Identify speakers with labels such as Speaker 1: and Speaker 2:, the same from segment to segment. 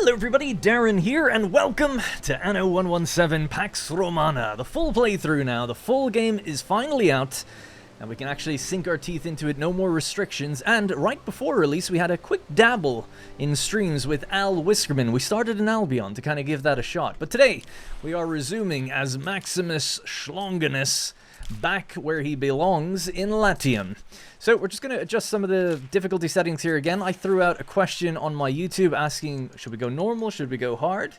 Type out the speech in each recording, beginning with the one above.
Speaker 1: Hello everybody, Darren here, and welcome to Anno 117 Pax Romana. The full playthrough now, the full game is finally out, and we can actually sink our teeth into it, no more restrictions. And right before release, we had a quick dabble in streams with Al Whiskerman. We started in Albion to kind of give that a shot. But today, we are resuming as Maximus Schlonganus, back where he belongs in Latium. So we're just going to adjust some of the difficulty settings here again. I threw out a question on my YouTube asking, should we go normal, should we go hard?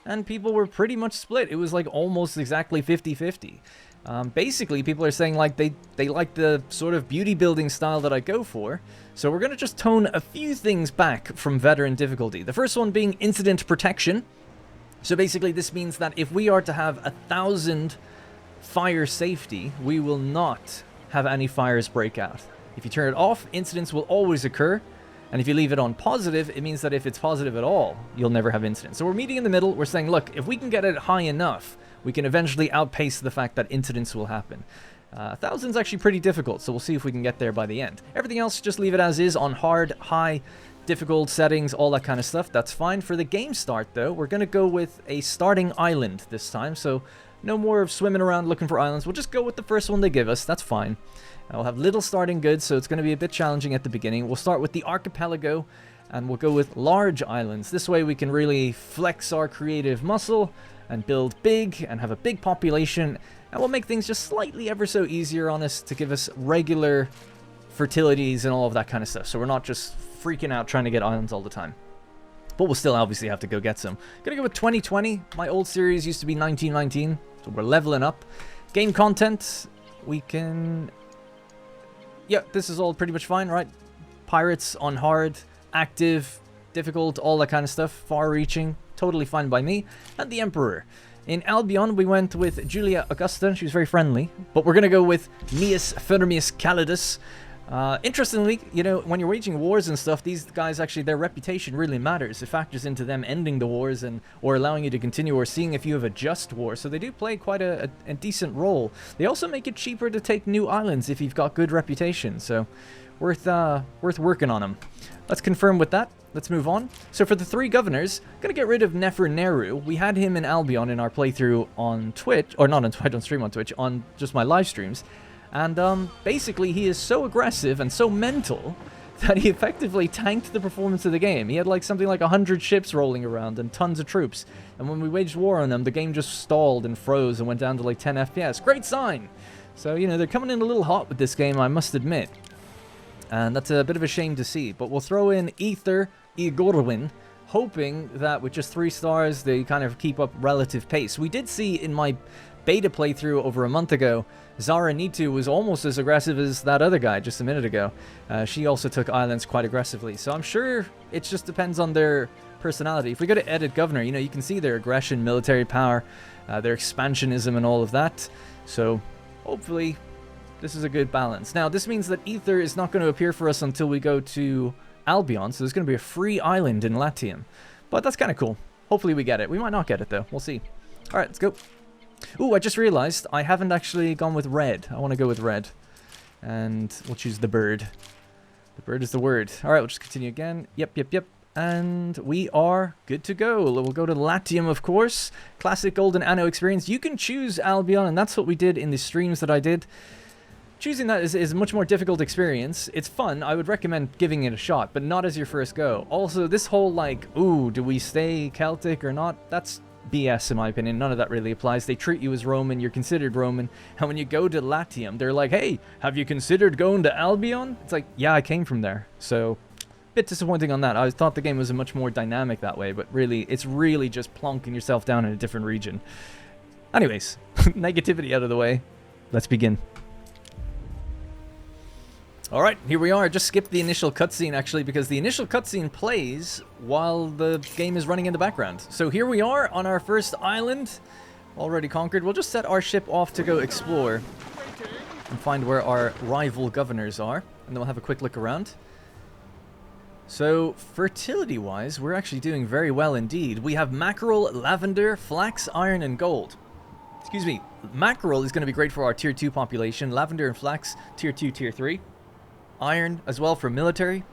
Speaker 1: And people were pretty much split. It was like almost exactly 50-50. Basically, people are saying like they like the sort of beauty building style that I go for. So we're going to just tone a few things back from veteran difficulty. The first one being incident protection. So basically this means that if we are to have 1,000 fire safety, we will not have any fires break out. If you turn it off, incidents will always occur. And if you leave it on positive, it means that if it's positive at all, you'll never have incidents. So we're meeting in the middle. We're saying, look, if we can get it high enough, we can eventually outpace the fact that incidents will happen. 1,000's actually pretty difficult, so we'll see if we can get there by the end. Everything else, just leave it as is on hard, high, difficult settings, all that kind of stuff. That's fine. For the game start, though, we're going to go with a starting island this time. So no more of swimming around looking for islands. We'll just go with the first one they give us. That's fine. We'll have little starting goods, so it's going to be a bit challenging at the beginning. We'll start with the archipelago, and we'll go with large islands. This way we can really flex our creative muscle and build big and have a big population, and we'll make things just slightly ever so easier on us to give us regular fertilities and all of that kind of stuff. So we're not just freaking out trying to get islands all the time. But we'll still obviously have to go get some. Gonna go with 2020. My old series used to be 1919, so we're leveling up. Game content, we can... Yeah, this is all pretty much fine, right? Pirates on hard, active, difficult, all that kind of stuff. Far-reaching, totally fine by me. And the Emperor. In Albion, we went with Julia Augusta. She was very friendly. But we're going to go with Gnaeus Firmius Calidus. Interestingly, you know, when you're waging wars and stuff, these guys actually, their reputation really matters. It factors into them ending the wars or allowing you to continue, or seeing if you have a just war. So they do play quite a decent role. They also make it cheaper to take new islands if you've got good reputation. So worth working on them. Let's confirm with that. Let's move on. So for the 3 governors, gonna get rid of Neferneru. We had him in Albion in our playthrough on Twitch, or not on Twitch, I don't stream on Twitch, on just my live streams. And basically he is so aggressive and so mental that he effectively tanked the performance of the game. He had like something like 100 ships rolling around and tons of troops. And when we waged war on them, the game just stalled and froze and went down to like 10 FPS. Great sign! So, you know, they're coming in a little hot with this game, I must admit. And that's a bit of a shame to see. But we'll throw in Ether Igorwin, hoping that with just 3 stars, they kind of keep up relative pace. We did see in my beta playthrough over a month ago, Zara Nitu was almost as aggressive as that other guy just a minute ago. She also took islands quite aggressively. So I'm sure it just depends on their personality. If we go to Edit Governor, you know, you can see their aggression, military power, their expansionism and all of that. So hopefully this is a good balance. Now, this means that Ether is not going to appear for us until we go to Albion, so there's going to be a free island in Latium. But that's kind of cool. Hopefully we get it. We might not get it, though. We'll see. All right, let's go. Ooh, I just realized I haven't actually gone with red. I want to go with red. And we'll choose the bird. The bird is the word. All right, we'll just continue again. Yep. And we are good to go. We'll go to Latium, of course. Classic Golden Anno experience. You can choose Albion, and that's what we did in the streams that I did. Choosing that is a much more difficult experience. It's fun. I would recommend giving it a shot, but not as your first go. Also, this whole like, ooh, do we stay Celtic or not? That's BS in my opinion. None of that really applies. They treat you as Roman. You're considered Roman. And when you go to Latium, they're like, hey, have you considered going to Albion? It's like, yeah, I came from there. So, bit disappointing on that. I thought the game was much more dynamic that way, but really, it's really just plonking yourself down in a different region. Anyways, negativity out of the way. Let's begin. Alright, here we are. Just skipped the initial cutscene, actually, because the initial cutscene plays while the game is running in the background. So here we are on our first island, already conquered. We'll just set our ship off to go explore and find where our rival governors are, and then we'll have a quick look around. So, fertility-wise, we're actually doing very well indeed. We have mackerel, lavender, flax, iron, and gold. Excuse me, mackerel is going to be great for our tier 2 population, lavender and flax, tier 2, tier 3. Iron as well for military.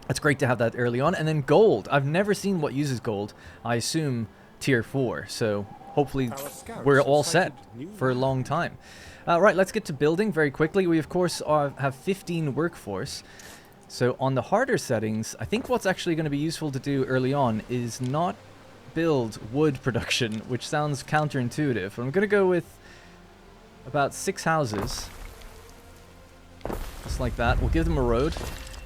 Speaker 1: It's great to have that early on. And then gold. I've never seen what uses gold. I assume tier 4. So hopefully we're all set for a long time. Right, let's get to building very quickly. We, of course, have 15 workforce. So on the harder settings, I think what's actually going to be useful to do early on is not build wood production, which sounds counterintuitive. I'm going to go with about 6 houses. Just like that. We'll give them a road.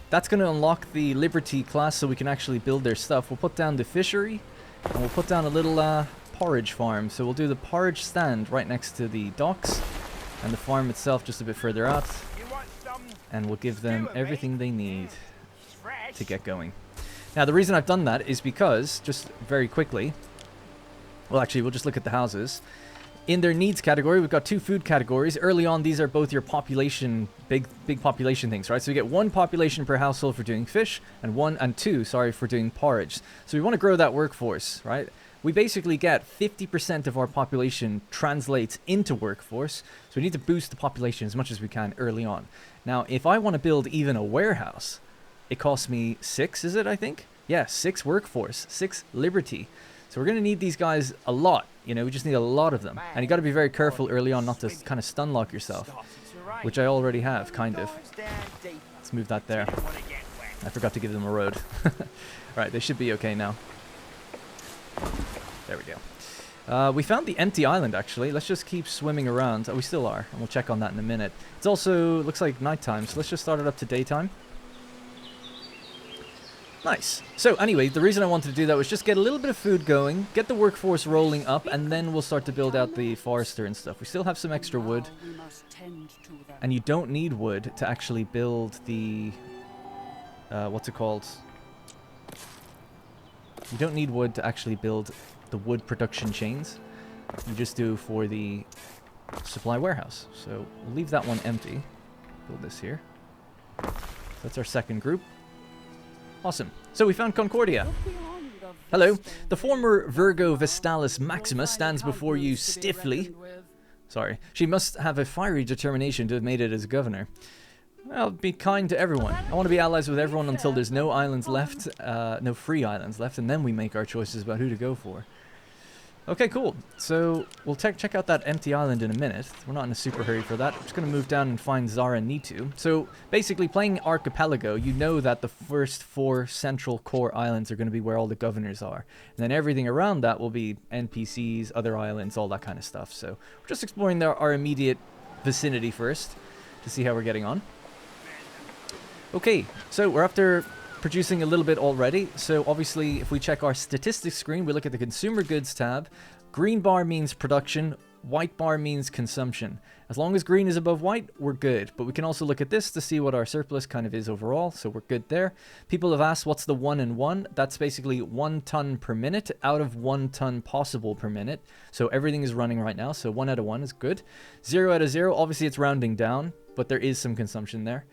Speaker 1: That's going to unlock the Liberty class so we can actually build their stuff. We'll put down the fishery, and we'll put down a little porridge farm. So we'll do the porridge stand right next to the docks, and the farm itself just a bit further out. And we'll give them everything they need to get going. Now, the reason I've done that is because, just very quickly, well, actually, we'll just look at the houses. In their needs category, we've got 2 food categories. Early on, these are both your population, big population things, right? So we get 1 population per household for doing fish, and 2, for doing porridge. So we want to grow that workforce, right? We basically get 50% of our population translates into workforce, so we need to boost the population as much as we can early on. Now, if I want to build even a warehouse, it costs me 6, is it, I think? Yeah, 6 workforce, 6 liberty. So we're going to need these guys a lot. You know, we just need a lot of them. And you got to be very careful early on not to kind of stun lock yourself, which I already have, kind of. Let's move that there. I forgot to give them a road. Right, they should be okay now. There we go. We found the empty island, actually. Let's just keep swimming around. Oh, we still are, and we'll check on that in a minute. It's also, looks like nighttime, so let's just start it up to daytime. Nice. So anyway, the reason I wanted to do that was just get a little bit of food going, get the workforce rolling up, and then we'll start to build out the forester and stuff. We still have some extra wood, and you don't need wood to actually build the, what's it called? You don't need wood to actually build the wood production chains. You just do for the supply warehouse. So we'll leave that one empty. Build this here. That's our second group. Awesome. So we found Concordia. Hello. The former Virgo Vestalis Maxima stands before you stiffly. Sorry. She must have a fiery determination to have made it as governor. Well, be kind to everyone. I want to be allies with everyone until there's no islands left, no free islands left, and then we make our choices about who to go for. Okay, cool. So we'll check out that empty island in a minute. We're not in a super hurry for that. I'm just going to move down and find Zara Nitu. So basically, playing Archipelago, you know that the first 4 central core islands are going to be where all the governors are. And then everything around that will be NPCs, other islands, all that kind of stuff. So we're just exploring our immediate vicinity first to see how we're getting on. Okay, so we're after producing a little bit already. So obviously, if we check our statistics screen, we look at the consumer goods tab. Green bar means production, white bar means consumption. As long as green is above white, we're good. But we can also look at this to see what our surplus kind of is overall, so we're good there. People have asked what's the 1 and 1. That's basically 1 ton per minute out of 1 ton possible per minute. So everything is running right now, so 1 out of 1 is good. 0 out of 0, obviously it's rounding down, but there is some consumption there.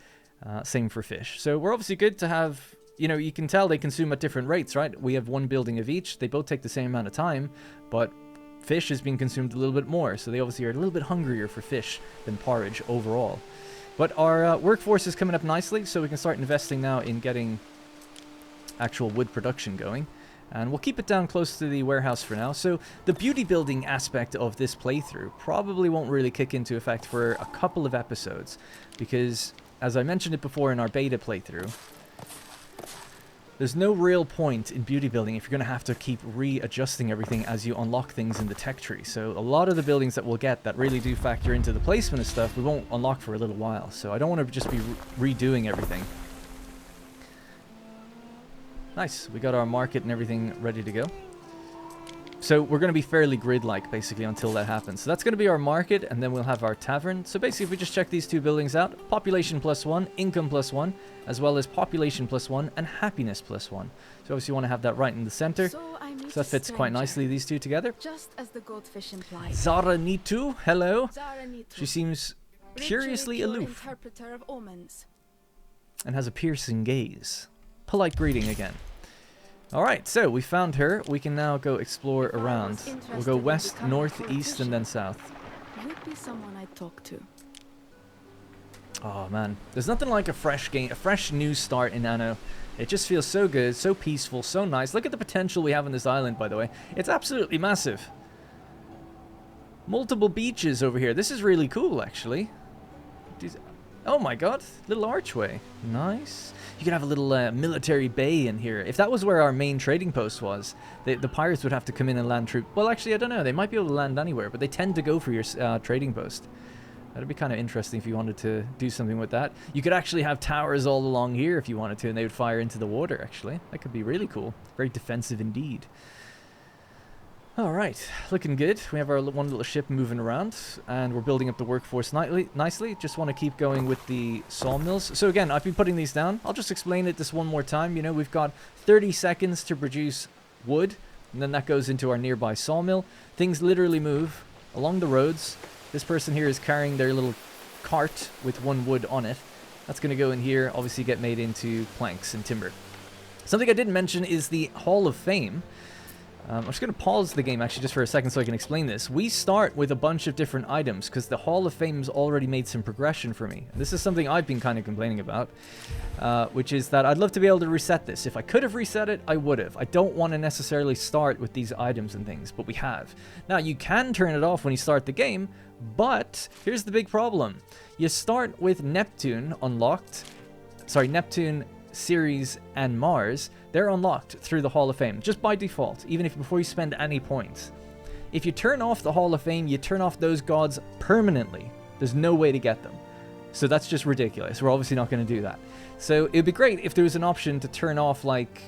Speaker 1: Same for fish. So we're obviously good to have, you know, you can tell they consume at different rates, right? We have 1 building of each. They both take the same amount of time, but fish is being consumed a little bit more. So they obviously are a little bit hungrier for fish than porridge overall. But our workforce is coming up nicely, so we can start investing now in getting actual wood production going. And we'll keep it down close to the warehouse for now. So the beauty building aspect of this playthrough probably won't really kick into effect for a couple of episodes, because as I mentioned it before in our beta playthrough, there's no real point in beauty building if you're going to have to keep readjusting everything as you unlock things in the tech tree. So a lot of the buildings that we'll get that really do factor into the placement of stuff, we won't unlock for a little while. So I don't want to just be redoing everything. Nice. We got our market and everything ready to go. So we're going to be fairly grid-like, basically, until that happens. So that's going to be our market, and then we'll have our tavern. So basically, if we just check these 2 buildings out, population +1, income +1, as well as population +1 and happiness +1. So obviously you want to have that right in the center. So that fits quite nicely, these 2 together.
Speaker 2: Just as the goldfish implies.
Speaker 1: Zara Nitu, hello.
Speaker 2: Zara Nitu.
Speaker 1: She seems curiously aloof.
Speaker 2: Interpreter of omens.
Speaker 1: And has a piercing gaze. Polite greeting again. Alright, so we found her. We can now go explore around. We'll go west, north, east, and then south.
Speaker 2: You'd be someone I'd talk to.
Speaker 1: Oh man, there's nothing like a fresh game, a fresh new start in Anno. It just feels so good, so peaceful, so nice. Look at the potential we have on this island, by the way. It's absolutely massive. Multiple beaches over here. This is really cool, actually. Oh my god, little archway. Nice. You could have a little military bay in here. If that was where our main trading post was, the pirates would have to come in and land troops. Well, actually, I don't know. They might be able to land anywhere, but they tend to go for your trading post. That'd be kind of interesting if you wanted to do something with that. You could actually have towers all along here if you wanted to, and they would fire into the water, actually. That could be really cool. Very defensive indeed. Alright, looking good. We have our one little ship moving around, and we're building up the workforce nicely. Just want to keep going with the sawmills. So again, I've been putting these down. I'll just explain it this one more time. You know, we've got 30 seconds to produce wood, and then that goes into our nearby sawmill. Things literally move along the roads. This person here is carrying their little cart with one wood on it. That's going to go in here, obviously get made into planks and timber. Something I didn't mention is the Hall of Fame. I'm just going to pause the game actually just for a second so I can explain this. We start with a bunch of different items because the Hall of Fame's already made some progression for me. And this is something I've been kind of complaining about, which is that I'd love to be able to reset this. If I could have reset it, I would have. I don't want to necessarily start with these items and things, but we have. Now, you can turn it off when you start the game, but here's the big problem. You start with Neptune unlocked. Sorry, Neptune, Ceres, and Mars. They're unlocked through the Hall of Fame, just by default, even if before you spend any points. If you turn off the Hall of Fame, you turn off those gods permanently. There's no way to get them. So that's just ridiculous. We're obviously not going to do that. So it'd be great if there was an option to turn off, like,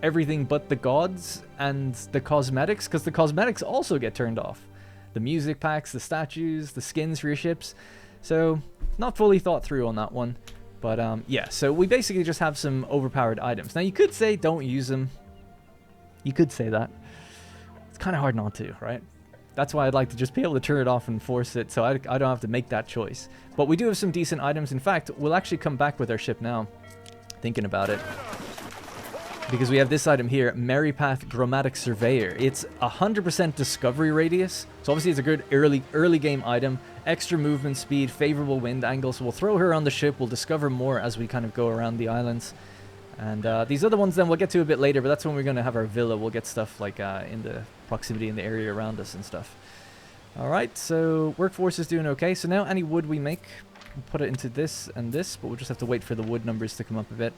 Speaker 1: everything but the gods and the cosmetics, because the cosmetics also get turned off. The music packs, the statues, the skins for your ships. So, not fully thought through on that one. But, yeah, so we basically just have some overpowered items. Now, you could say don't use them. You could say that. It's kind of hard not to, right? That's why I'd like to just be able to turn it off and force it, so I don't have to make that choice. But we do have some decent items. In fact, we'll actually come back with our ship now, thinking about it. Because we have this item here, Merrypath Chromatic Surveyor. It's 100% discovery radius, so obviously it's a good early game item. Extra movement speed, favorable wind angles. So we'll throw her on the ship. We'll discover more as we kind of go around the islands. And these other ones then we'll get to a bit later, but that's when we're going to have our villa. We'll get stuff like in the proximity in the area around us and stuff. Alright, so workforce is doing okay. So now any wood we make, we'll put it into this and this, but we'll just have to wait for the wood numbers to come up a bit.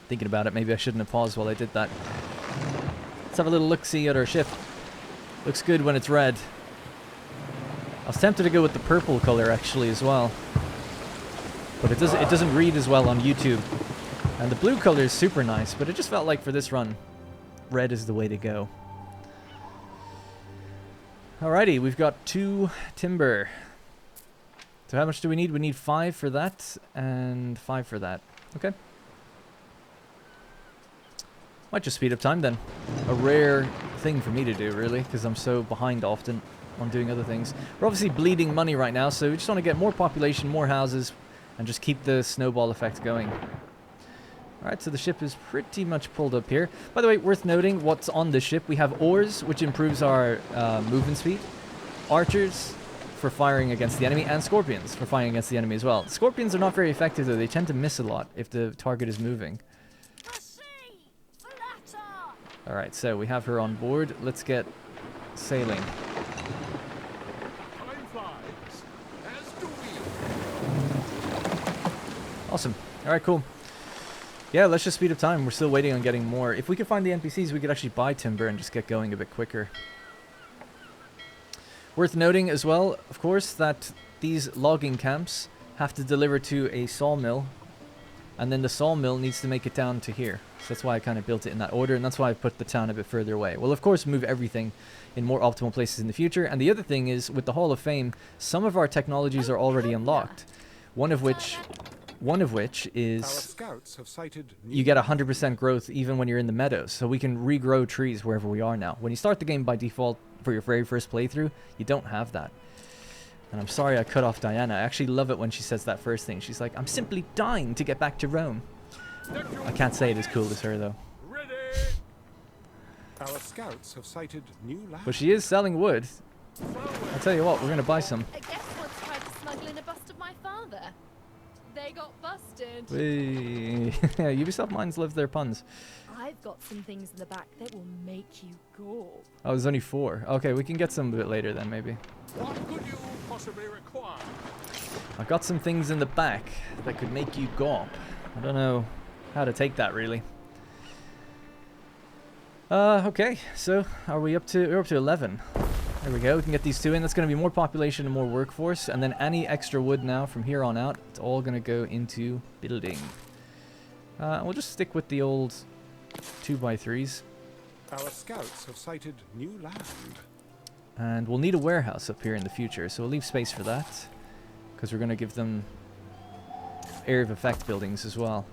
Speaker 1: Thinking about it, maybe I shouldn't have paused while I did that. Let's have a little look-see at our ship. Looks good when it's red. I was tempted to go with the purple color actually as well, but it doesn't read as well on YouTube. And the blue color is super nice, but it just felt like for this run, red is the way to go. Alrighty, we've got 2 timber. So how much do we need? We need 5 for that and 5 for that. Okay. Might just speed up time then. A rare thing for me to do, really, because I'm so behind often on doing other things. We're obviously bleeding money right now, so we just want to get more population, more houses, and just keep the snowball effect going. Alright, so the ship is pretty much pulled up here. By the way, worth noting what's on this ship. We have oars, which improves our movement speed. Archers for firing against the enemy, and scorpions for firing against the enemy as well. Scorpions are not very effective, though. They tend to miss a lot if the target is moving. Alright, so we have her on board. Let's get sailing. Awesome. Alright, cool. Yeah, let's just speed up time. We're still waiting on getting more. If we could find the NPCs, we could actually buy timber and just get going a bit quicker. Worth noting as well, of course, that these logging camps have to deliver to a sawmill, and then the sawmill needs to make it down to here. So that's why I kind of built it in that order, and that's why I put the town a bit further away. We'll, of course, move everything in more optimal places in the future. And the other thing is, with the Hall of Fame, some of our technologies are already unlocked. One of which is you get 100% growth even when you're in the meadows. So we can regrow trees wherever we are now. When you start the game by default for your very first playthrough, you don't have that. And I'm sorry I cut off Diana. I actually love it when she says that first thing. She's like, I'm simply dying to get back to Rome. I can't say it as cool as her, though.
Speaker 3: Our scouts have sighted new land.
Speaker 1: But she is selling wood. I'll tell you what, we're going to buy some.
Speaker 4: I guess once tried to smuggle in a bust of my father. They got busted.
Speaker 1: Whee. Yeah, Ubisoft minds live their puns.
Speaker 4: I've got some things in the back that will make you go.
Speaker 1: Oh, there's only 4. Okay, we can get some a bit later then, maybe.
Speaker 3: What could you possibly require?
Speaker 1: I've got some things in the back that could make you gawp. I don't know how to take that, really. Okay, so we're up to 11. There we go, we can get these 2 in. That's going to be more population and more workforce. And then any extra wood now from here on out, it's all going to go into building. We'll just stick with the old 2x3s.
Speaker 3: Our scouts have sighted new land.
Speaker 1: And we'll need a warehouse up here in the future, so we'll leave space for that. Because we're going to give them area of effect buildings as well.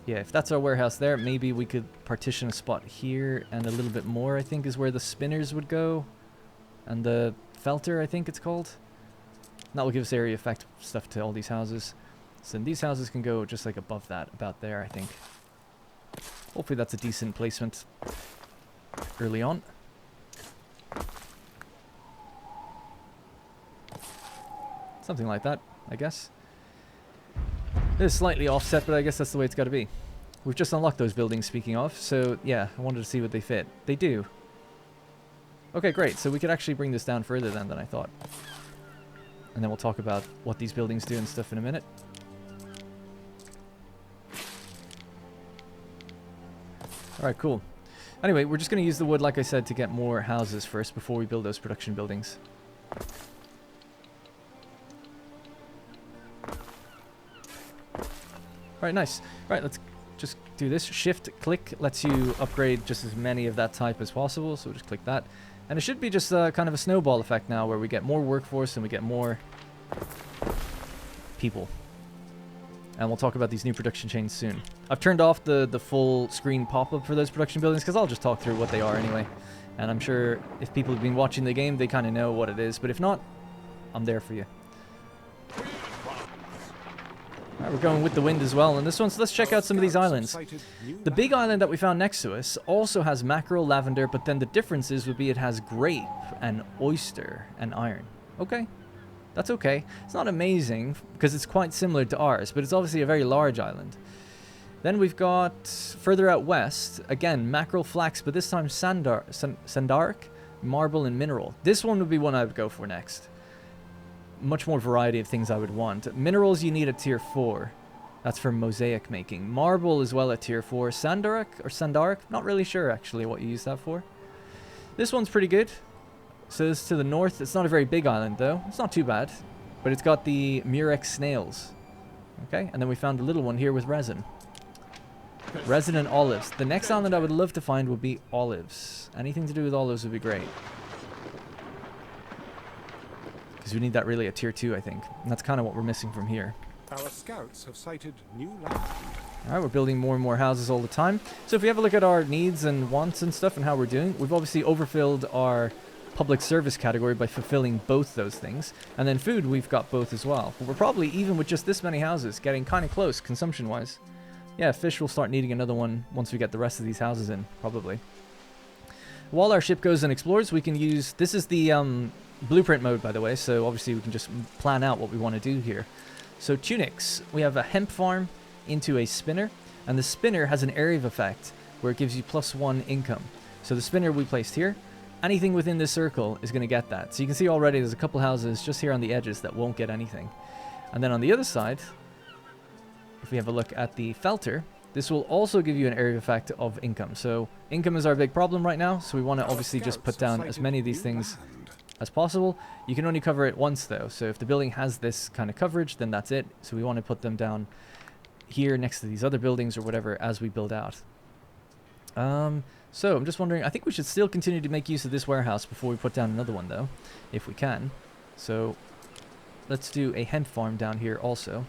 Speaker 1: Yeah, if that's our warehouse there, maybe we could partition a spot here, and a little bit more, I think, is where the spinners would go. And the felter, I think it's called. And that will give us area effect stuff to all these houses. So these houses can go just like above that, about there, I think. Hopefully that's a decent placement early on. Something like that, I guess. It is slightly offset, but I guess that's the way it's got to be. We've just unlocked those buildings, speaking of, so yeah, I wanted to see what they fit. They do. Okay, great, so we could actually bring this down further then than I thought. And then we'll talk about what these buildings do and stuff in a minute. Alright, cool. Anyway, we're just going to use the wood, like I said, to get more houses first before we build those production buildings. Alright, nice. Right, let's just do this. Shift click lets you upgrade just as many of that type as possible, so we'll just click that. And it should be just kind of a snowball effect now, where we get more workforce and we get more people. And we'll talk about these new production chains soon. I've turned off the full screen pop-up for those production buildings, because I'll just talk through what they are anyway. And I'm sure if people have been watching the game, they kind of know what it is. But if not, I'm there for you. Alright, we're going with the wind as well on this one, so let's check out some of these islands. The big island that we found next to us also has mackerel, lavender, but then the differences would be it has grape and oyster and iron. Okay, that's okay. It's not amazing, because it's quite similar to ours, but it's obviously a very large island. Then we've got, further out west, again, mackerel, flax, but this time sandaric, marble, and mineral. This one would be one I would go for next. Much more variety of things I would want. Minerals you need at tier 4. That's for mosaic making. Marble as well at tier 4. Sandaric? Not really sure actually what you use that for. This one's pretty good. So this is to the north. It's not a very big island though. It's not too bad. But it's got the murex snails. Okay, and then we found a little one here with resin. Resin and olives. The next island I would love to find would be olives. Anything to do with olives would be great. Because we need that really at tier 2, I think. And that's kind of what we're missing from here.
Speaker 3: Our scouts have sighted new land.
Speaker 1: Alright, we're building more and more houses all the time. So if we have a look at our needs and wants and stuff and how we're doing, we've obviously overfilled our public service category by fulfilling both those things. And then food, we've got both as well. But we're probably, even with just this many houses, getting kind of close consumption-wise. Yeah, fish will start needing another one once we get the rest of these houses in, probably. While our ship goes and explores, we can use... This is the blueprint mode, by the way, so obviously we can just plan out what we want to do here. So tunics, we have a hemp farm into a spinner, and the spinner has an area of effect where it gives you +1 income. So the spinner we placed here, anything within this circle is going to get that. So you can see already there's a couple houses just here on the edges that won't get anything. And then on the other side, if we have a look at the felter, this will also give you an area of effect of income. So income is our big problem right now, so we want to obviously just put down as many of these things as possible. You can only cover it once though, so if the building has this kind of coverage, then that's it. So we want to put them down here next to these other buildings or whatever as we build out. So I'm just wondering, I think we should still continue to make use of this warehouse before we put down another one though, if we can. So let's do a hemp farm down here also.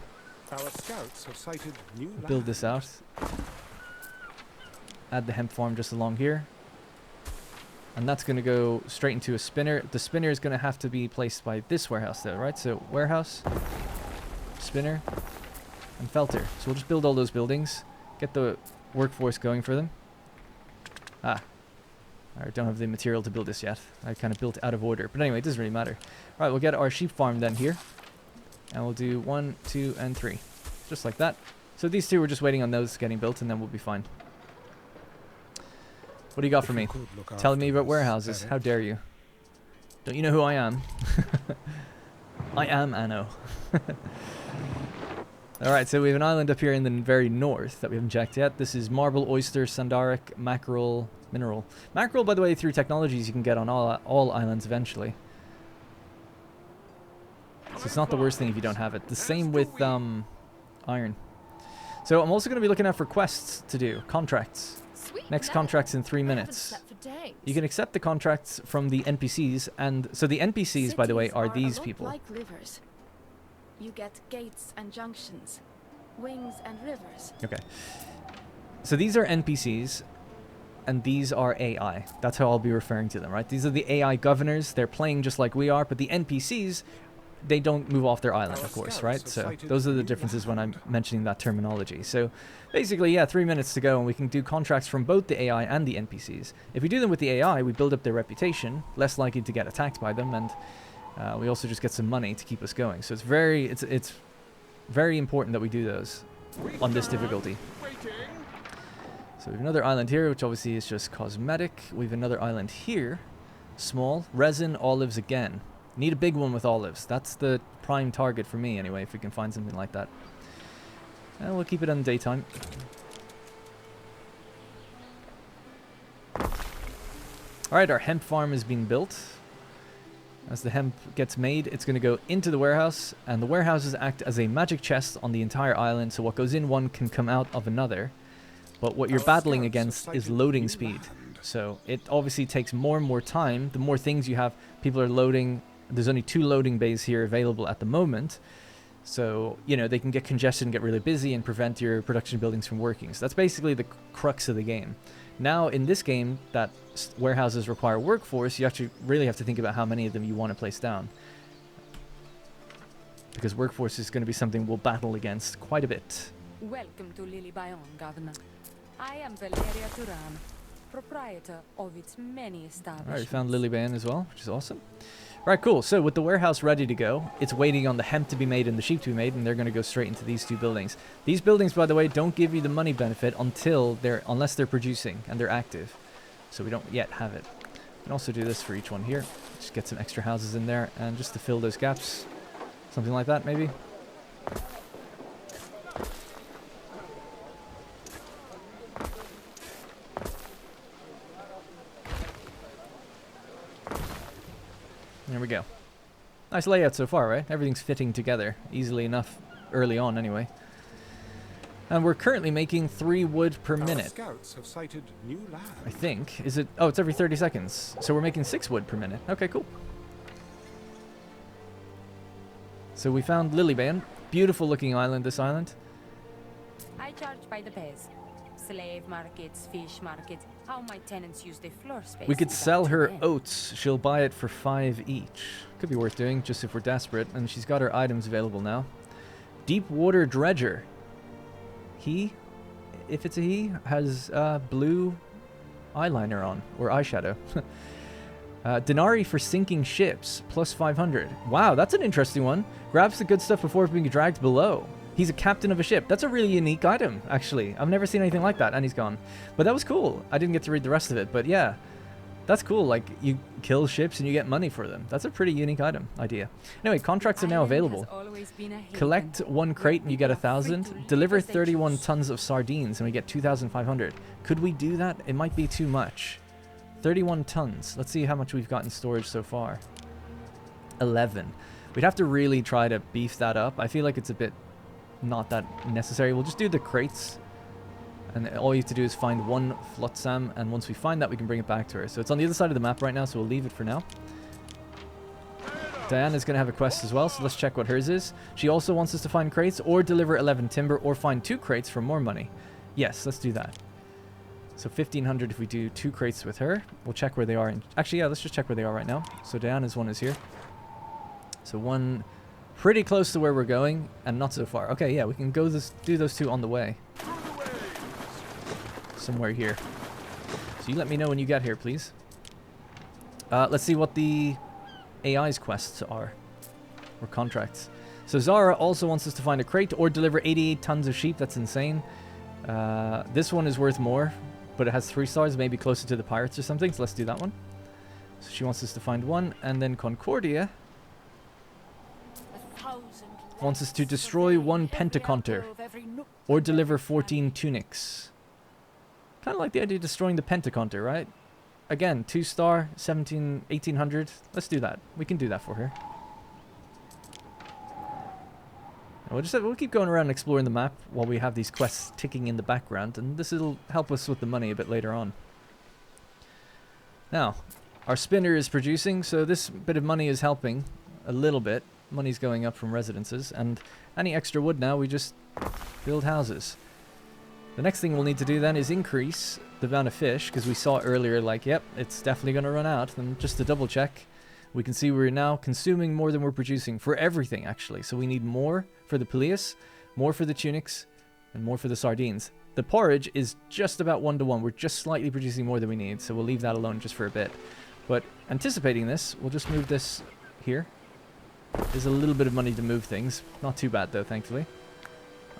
Speaker 3: Our scouts have sighted new land.
Speaker 1: Build this out. Add the hemp farm just along here. And that's going to go straight into a spinner. The spinner is going to have to be placed by this warehouse though, right? So warehouse, spinner, and felter. So we'll just build all those buildings, get the workforce going for them. I don't have the material to build this yet. I kind of built out of order. But anyway, it doesn't really matter. Alright, we'll get our sheep farm then here. And we'll do 1, 2, and 3. Just like that. So these two, we're just waiting on those getting built, and then we'll be fine. What do you got for me? Telling me about warehouses. How dare you? Don't you know who I am? I am Anno. Alright, so we have an island up here in the very north that we haven't checked yet. This is marble, oyster, sandaric, mackerel, mineral. Mackerel, by the way, through technologies you can get on all islands eventually. So it's not the worst thing if you don't have it. The same with iron. So I'm also going to be looking out for quests to do. Contracts.
Speaker 4: Sweet.
Speaker 1: Next
Speaker 4: no,
Speaker 1: contract's in 3
Speaker 4: I haven't
Speaker 1: minutes.
Speaker 4: slept for days.
Speaker 1: You can accept the contracts from the NPCs, and so the NPCs, by the way,
Speaker 2: Cities
Speaker 1: are
Speaker 2: a
Speaker 1: these
Speaker 2: lot
Speaker 1: people.
Speaker 2: like rivers. You get gates and junctions, wings and rivers.
Speaker 1: Okay. So these are NPCs, and these are AI. That's how I'll be referring to them, right? These are the AI governors. They're playing just like we are, but the NPCs, they don't move off their island, of course, right? So those are the differences when I'm mentioning that terminology. So basically, yeah, 3 minutes to go, and we can do contracts from both the AI and the NPCs. If we do them with the AI, we build up their reputation, less likely to get attacked by them, and we also just get some money to keep us going. So it's very important that we do those on this difficulty. So we have another island here, which obviously is just cosmetic. We have another island here, small, resin, olives again. Need a big one with olives. That's the prime target for me anyway, if we can find something like that. And we'll keep it on daytime. Alright, our hemp farm is being built. As the hemp gets made, it's going to go into the warehouse, and the warehouses act as a magic chest on the entire island, so what goes in one can come out of another. But what you're battling against is loading speed. So it obviously takes more and more time. The more things you have, people are loading. There's only 2 loading bays here available at the moment. So, you know, they can get congested and get really busy and prevent your production buildings from working. So that's basically the crux of the game. Now, in this game, that warehouses require workforce, you actually really have to think about how many of them you want to place down. Because workforce is going to be something we'll battle against quite a bit.
Speaker 5: Welcome to Lily-Bayon, Governor. I am Valeria Turan, proprietor of its many establishments.
Speaker 1: Alright, we found Lily-Bayon as well, which is awesome. Right, cool. So with the warehouse ready to go, it's waiting on the hemp to be made and the sheep to be made, and they're going to go straight into these 2 buildings. These buildings, by the way, don't give you the money benefit unless they're producing and they're active. So we don't yet have it. We can also do this for each one here. Just get some extra houses in there, and just to fill those gaps. Something like that, maybe. There we go. Nice layout so far, right? Everything's fitting together easily enough early on anyway. And we're currently making 3 wood per minute.
Speaker 3: Scouts have sighted new land.
Speaker 1: I think. Is it? Oh, it's every 30 seconds. So we're making 6 wood per minute. Okay, cool. So we found Lily-Bayon. Beautiful looking island, this island.
Speaker 5: I charge by the pairs. Slave markets, fish markets, how my tenants use their floor space.
Speaker 1: We could
Speaker 5: is
Speaker 1: sell
Speaker 5: up to
Speaker 1: her
Speaker 5: them.
Speaker 1: oats. She'll buy it for 5 each. Could be worth doing, just if we're desperate. And she's got her items available now. Deep water dredger. He, if it's a he, has blue eyeliner on, or eyeshadow. Denari for sinking ships, plus 500. Wow, that's an interesting one. Grabs the good stuff before being dragged below. He's a captain of a ship. That's a really unique item, actually. I've never seen anything like that, and he's gone. But that was cool. I didn't get to read the rest of it, but yeah. That's cool. Like, you kill ships and you get money for them. That's a pretty unique idea. Anyway, contracts are now
Speaker 5: Island has
Speaker 1: available.
Speaker 5: always been a haven.
Speaker 1: Collect 1 crate and you get
Speaker 5: People are free
Speaker 1: 1,000.
Speaker 5: to leave
Speaker 1: Deliver
Speaker 5: as they
Speaker 1: 31
Speaker 5: choose.
Speaker 1: tons of sardines and we get 2,500. Could we do that? It might be too much. 31 tons. Let's see how much we've got in storage so far. 11. We'd have to really try to beef that up. I feel like it's a bit not that necessary. We'll just do the crates. And all you have to do is find 1 flotsam, and once we find that, we can bring it back to her. So it's on the other side of the map right now, so we'll leave it for now. Diana's going to have a quest as well, so let's check what hers is. She also wants us to find crates, or deliver 11 timber, or find 2 crates for more money. Yes, let's do that. So 1,500 if we do 2 crates with her. We'll check where they are. Actually, yeah, let's just check where they are right now. So Diana's one is here. So 1 pretty close to where we're going, and not so far. Okay, yeah, we can go do those 2 on the way. Somewhere here. So you let me know when you get here, please. Let's see what the AI's quests are. Or contracts. So Zara also wants us to find a crate or deliver 88 tons of sheep. That's insane. This one is worth more, but it has 3 stars, maybe closer to the pirates or something. So let's do that one. So she wants us to find one. And then Concordia wants us to destroy 1 pentaconter or deliver 14 tunics. Kind of like the idea of destroying the pentaconter, right? Again, 2 star, 1800. Let's do that. We can do that for her. We'll keep going around and exploring the map while we have these quests ticking in the background, and this will help us with the money a bit later on. Now, our spinner is producing, so this bit of money is helping a little bit. Money's going up from residences, and any extra wood now, we just build houses. The next thing we'll need to do then is increase the amount of fish, because we saw earlier, like, yep, it's definitely going to run out. And just to double check, we can see we're now consuming more than we're producing for everything, actually. So we need more for the Peleus, more for the tunics, and more for the sardines. The porridge is just about 1-to-1. We're just slightly producing more than we need, so we'll leave that alone just for a bit. But anticipating this, we'll just move this here. There's a little bit of money to move things. Not too bad, though, thankfully.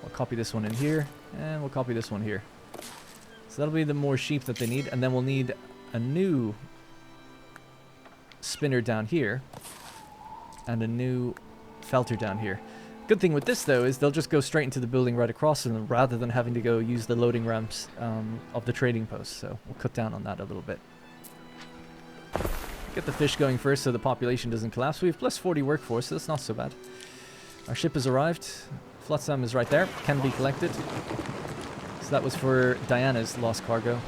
Speaker 1: We'll copy this one in here, and we'll copy this one here. So that'll be the more sheep that they need, and then we'll need a new spinner down here and a new felter down here. Good thing with this though is they'll just go straight into the building right across from them rather than having to go use the loading ramps of the trading post. So we'll cut down on that a little bit. Get the fish going first so the population doesn't collapse. We have plus 40 workforce, so that's not so bad. Our ship has arrived. Flotsam is right there, can be collected. So that was for Diana's lost cargo.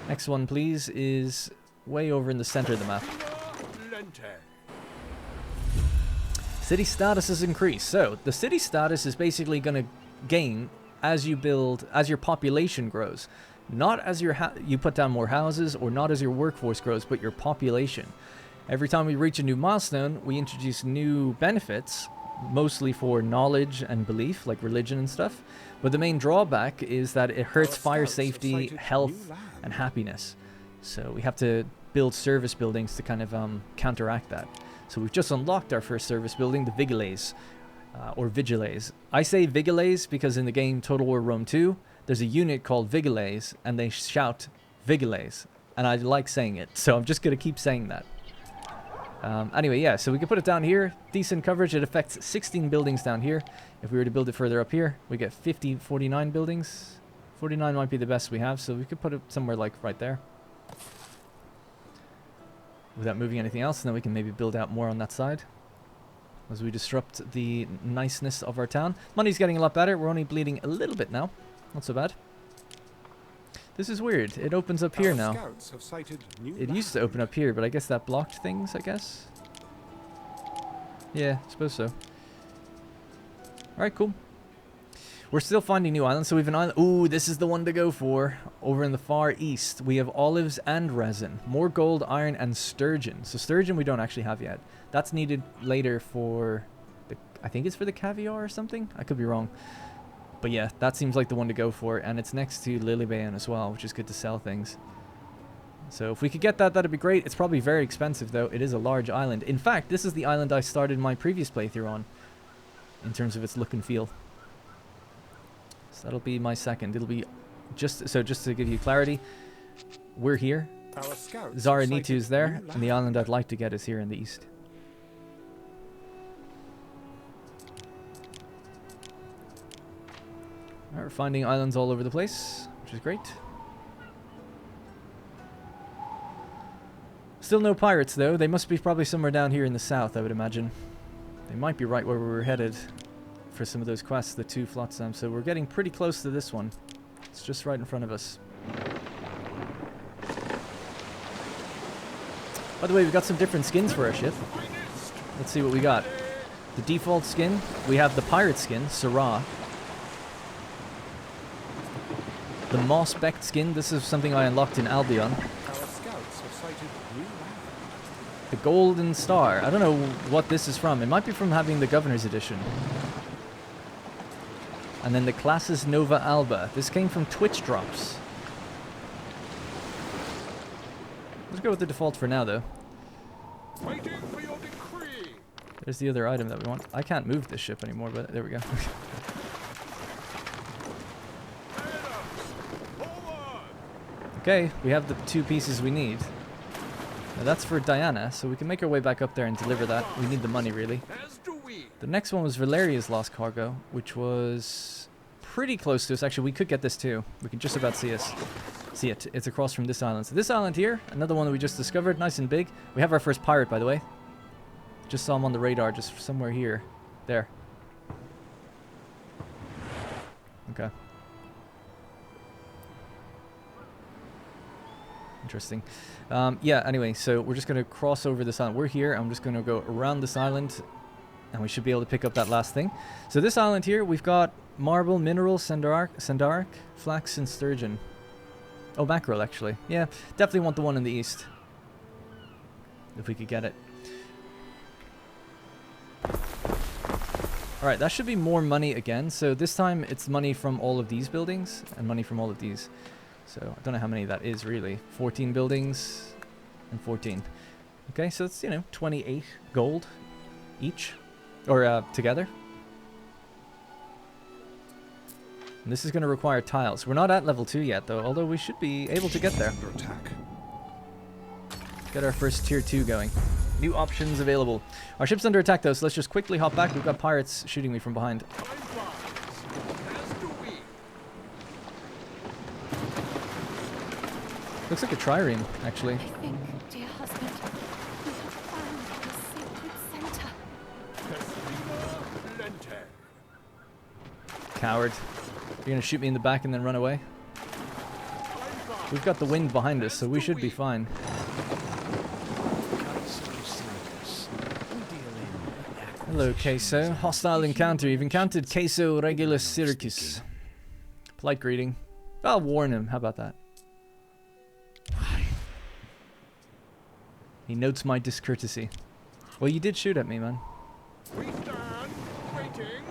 Speaker 1: Next one please is way over in the center of the map. City status has increased. So the city status is basically going to gain as you build, as your population grows. Not as you put down more houses, or not as your workforce grows, but your population. Every time we reach a new milestone, we introduce new benefits, mostly for knowledge and belief, like religion and stuff. But the main drawback is that it hurts fire safety, health, and happiness. So we have to build service buildings to kind of counteract that. So we've just unlocked our first service building, the Vigiles, or Vigiles. I say Vigiles because in the game Total War Rome 2, there's a unit called Vigiles, and they shout Vigiles, and I like saying it, so I'm just going to keep saying that. Anyway, yeah, so we can put it down here. Decent coverage. It affects 16 buildings down here. If we were to build it further up here, we get 49 buildings. 49 might be the best we have, so we could put it somewhere like right there. Without moving anything else, and then we can maybe build out more on that side as we disrupt the niceness of our town. Money's getting a lot better. We're only bleeding a little bit now. Not so bad. This is weird. It opens up here now. It used to open up here, but I guess that blocked things, I guess. Yeah, I suppose so. Alright, cool. We're still finding new islands, so we have an island. Ooh, this is the one to go for. Over in the far east, we have olives and resin. More gold, iron, and sturgeon. So sturgeon we don't actually have yet. That's needed later for the... I think it's for the caviar or something? I could be wrong. But yeah, that seems like the one to go for. And it's next to Lilybæen as well, which is good to sell things. So if we could get that, that'd be great. It's probably very expensive, though. It is a large island. In fact, this is the island I started my previous playthrough on, in terms of its look and feel. So that'll be my second. It'll be just to give you clarity, we're here. Zara Nitu is there, and the island I'd like to get is here in the east. Alright, we're finding islands all over the place, which is great. Still no pirates though. They must be probably somewhere down here in the south, I would imagine. They might be right where we were headed for some of those quests, the 2 Flotsam. So we're getting pretty close to this one. It's just right in front of us. By the way, we've got some different skins for our ship. Let's see what we got. The default skin, we have the pirate skin, Syrah. The moss-becked skin, this is something I unlocked in Albion. The golden star, I don't know what this is from. It might be from having the Governor's Edition. And then the Classes Nova Alba. This came from Twitch drops. Let's go with the default for now, though.
Speaker 3: Waiting for your decree.
Speaker 1: There's the other item that we want. I can't move this ship anymore, but there we go. Okay, we have the 2 pieces we need. Now that's for Diana, so we can make our way back up there and deliver that. We need the money, really. The next one was Valeria's lost cargo, which was pretty close to us. Actually, we could get this too. We can just about see it. It's across from this island. So this island here, another one that we just discovered, nice and big. We have our first pirate, by the way. Just saw him on the radar, just somewhere here. There. Okay. Interesting. Yeah, anyway, so we're just going to cross over this island. We're here. I'm just going to go around this island, and we should be able to pick up that last thing. So this island here, we've got marble, mineral, sandaric, flax, and sturgeon. Oh, mackerel, actually. Yeah, definitely want the one in the east. If we could get it. Alright, that should be more money again. So this time, it's money from all of these buildings, and money from all of these. So I don't know how many that is, really. 14 buildings, and 14. Okay, so it's, 28 gold each. Or together. And this is going to require tiles. We're not at level 2 yet, though, although we should be able to get there.
Speaker 3: Under attack.
Speaker 1: Get our first tier 2 going. New options available. Our ship's under attack, though, so let's just quickly hop back. We've got pirates shooting me from behind. Looks like a trireme, actually.
Speaker 2: I think, dear husband, we have found the sacred center.
Speaker 1: Coward. You're gonna shoot me in the back and then run away? We've got the wind behind us, so we should be fine. Hello, Queso. Hostile encounter. You've encountered Queso Regulus Syracuse. Polite greeting. I'll warn him. How about that? He notes my discourtesy. Well, you did shoot at me, man.
Speaker 3: We stand waiting.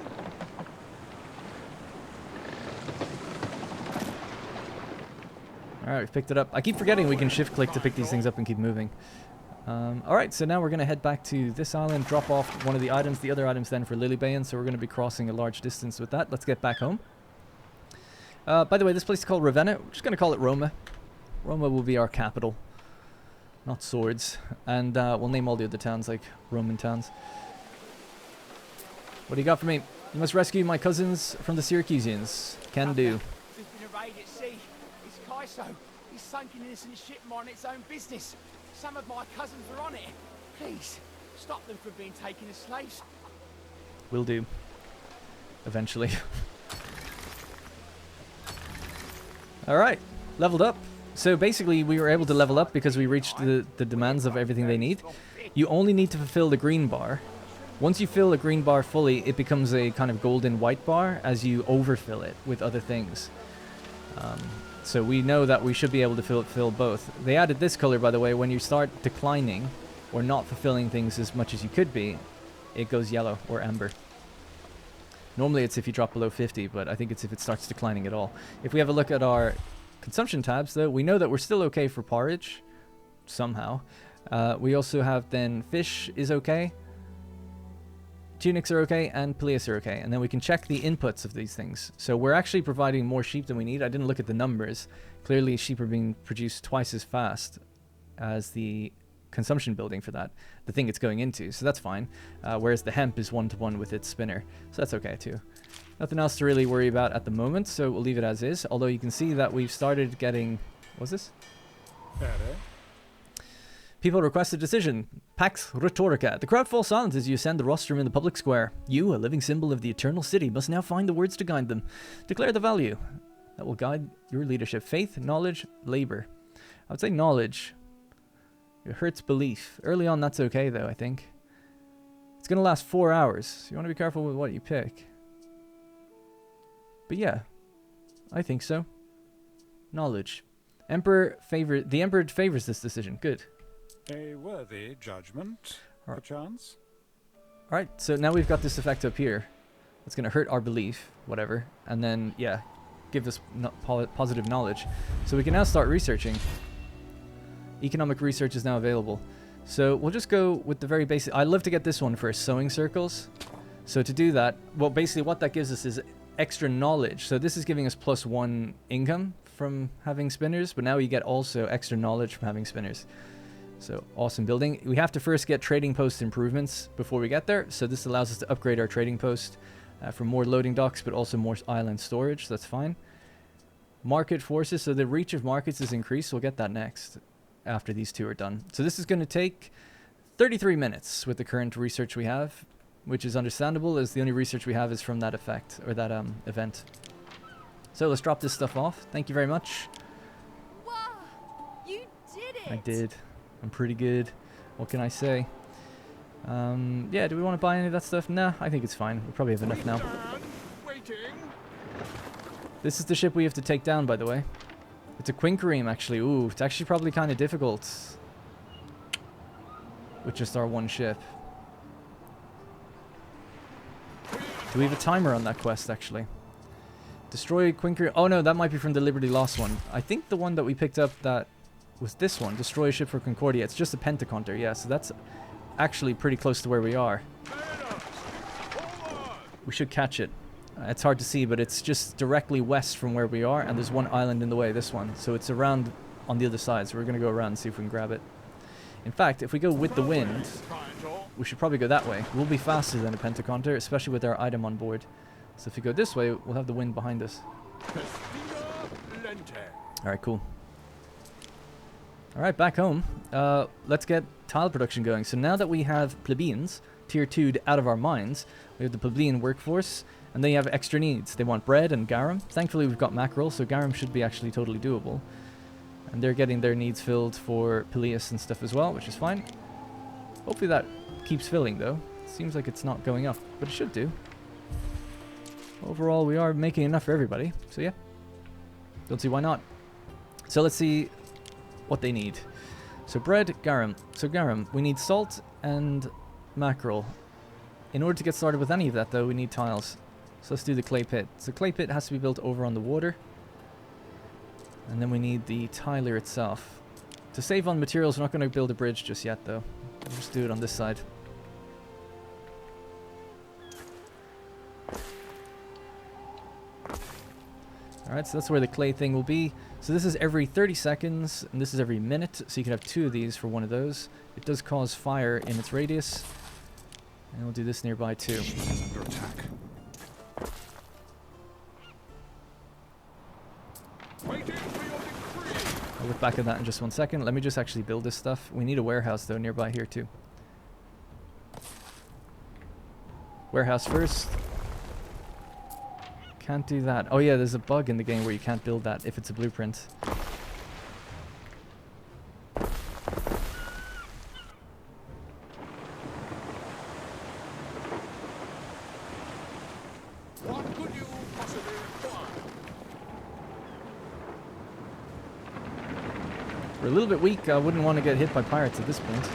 Speaker 1: Alright, we've picked it up. I keep forgetting we can shift click to pick these things up and keep moving. Alright, so now we're going to head back to this island, drop off one of the items, the other items then for Lilybaean, so we're going to be crossing a large distance with that. Let's get back home. By the way, this place is called Ravenna. We're just going to call it Roma. Roma will be our capital. Not swords. And we'll name all the other towns like Roman towns. What do you got for me? You must rescue my cousins from the Syracusans. Can do.
Speaker 6: There's been a raid at sea. It's Kaiso. He's sunk an innocent ship on its own business. Some of my cousins are on it. Please, stop them from being taken as slaves.
Speaker 1: Will do. Eventually. Alright. Leveled up. So basically we were able to level up because we reached the demands of everything they need. You only need to fulfill the green bar. Once you fill a green bar fully, it becomes a kind of golden white bar as you overfill it with other things. So we know that we should be able to fill both. They added this color, by the way. When you start declining or not fulfilling things as much as you could be, it goes yellow or amber. Normally it's if you drop below 50, but I think it's if it starts declining at all. If we have a look at our consumption tabs, though, we know that we're still okay for porridge. Somehow. We also have then fish is okay. Tunics are okay, and Peleus are okay. And then we can check the inputs of these things. So we're actually providing more sheep than we need. I didn't look at the numbers. Clearly, sheep are being produced twice as fast as the consumption building for that, the thing it's going into. So that's fine. Whereas the hemp is 1-to-1 with its spinner. So that's okay, too. Nothing else to really worry about at the moment, so we'll leave it as is. Although you can see that we've started getting... What's this? People request a decision. Pax Rhetorica. The crowd falls silent as you ascend the rostrum in the public square. You, a living symbol of the eternal city, must now find the words to guide them. Declare the value that will guide your leadership. Faith, knowledge, labor. I would say knowledge. It hurts belief. Early on, that's okay, though, I think. It's going to last 4 hours. So you want to be careful with what you pick. But yeah, I think so. Knowledge. The Emperor favors this decision. Good.
Speaker 3: A worthy judgment, perchance.
Speaker 1: Alright, so now we've got this effect up here. It's going to hurt our belief, whatever. And then, yeah, give us positive knowledge. So we can now start researching. Economic research is now available. So we'll just go with the very basic. I'd love to get this one first, sewing circles. So to do that, well, basically what that gives us is extra knowledge. So this is giving us +1 income from having spinners, but now you get also extra knowledge from having spinners. So awesome building. We have to first get trading post improvements before we get there. So this allows us to upgrade our trading post for more loading docks, but also more island storage. So that's fine. Market forces. So the reach of markets is increased. We'll get that next after these two are done. So this is going to take 33 minutes with the current research we have, which is understandable as the only research we have is from that effect or that event. So let's drop this stuff off. Thank you very much.
Speaker 4: Wow, you did it!
Speaker 1: I did. I'm pretty good. What can I say? Yeah, do we want to buy any of that stuff? Nah, I think it's fine. We probably have enough now. This is the ship we have to take down, by the way. It's a Quinquereme, actually. Ooh, it's actually probably kind of difficult with just our one ship. Do we have a timer on that quest, actually? Destroy Quinquereme. Oh, no, that might be from the Liberty Lost one. I think the one that we picked up that was this one. Destroy a ship for Concordia. It's just a Pentaconter, yeah, so that's actually pretty close to where we are. We should catch it. It's hard to see, but it's just directly west from where we are, and there's one island in the way, this one. So it's around on the other side, so we're going to go around and see if we can grab it. In fact, if we go with the wind, we should probably go that way. We'll be faster than a Pentaconter, especially with our item on board. So if we go this way, we'll have the wind behind us. Alright, cool. Alright, back home. Let's get tile production going. So now that we have plebeians tier 2'd out of our mines, we have the plebeian workforce, and they have extra needs. They want bread and garum. Thankfully, we've got mackerel, so garum should be actually totally doable. And they're getting their needs filled for Peleus and stuff as well, which is fine. Hopefully that keeps filling, though. Seems like it's not going up, but it should do. Overall, we are making enough for everybody, so yeah. Don't see why not. So let's see what they need. So bread, garum. So garum, we need salt and mackerel. In order to get started with any of that, though, we need tiles. So let's do the clay pit. So clay pit has to be built over on the water. And then we need the tiler itself. To save on materials, we're not going to build a bridge just yet, though. We'll just do it on this side. Alright, so that's where the clay thing will be. So this is every 30 seconds, and this is every minute. So you can have 2 of these for one of those. It does cause fire in its radius. And we'll do this nearby, too.
Speaker 3: Under attack. Waiting for your decree.
Speaker 1: I'll look back at that in just 1 second. Let me just actually build this stuff. We need a warehouse, though, nearby here, too. Warehouse first. Can't do that. Oh, yeah, there's a bug in the game where you can't build that if it's a blueprint.
Speaker 3: What could you possibly require?
Speaker 1: We're a little bit weak. I wouldn't want to get hit by pirates at this point.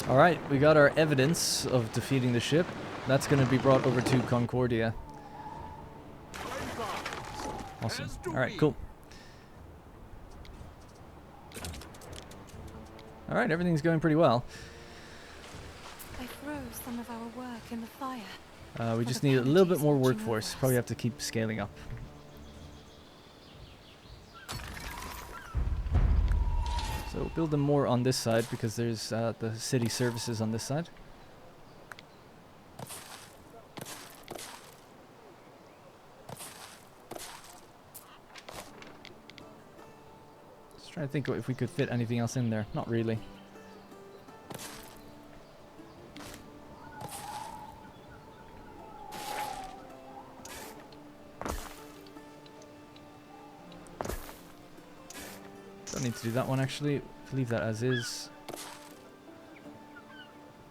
Speaker 1: Alright, we got our evidence of defeating the ship. That's going to be brought over to Concordia. Awesome. Alright, cool. Alright, everything's going pretty well.
Speaker 4: I froze some of our work in the fire.
Speaker 1: We just need a little bit more workforce. Probably have to keep scaling up. So build them more on this side because there's the city services on this side. Just trying to think if we could fit anything else in there. Not really. Don't need to do that one actually. Leave that as is.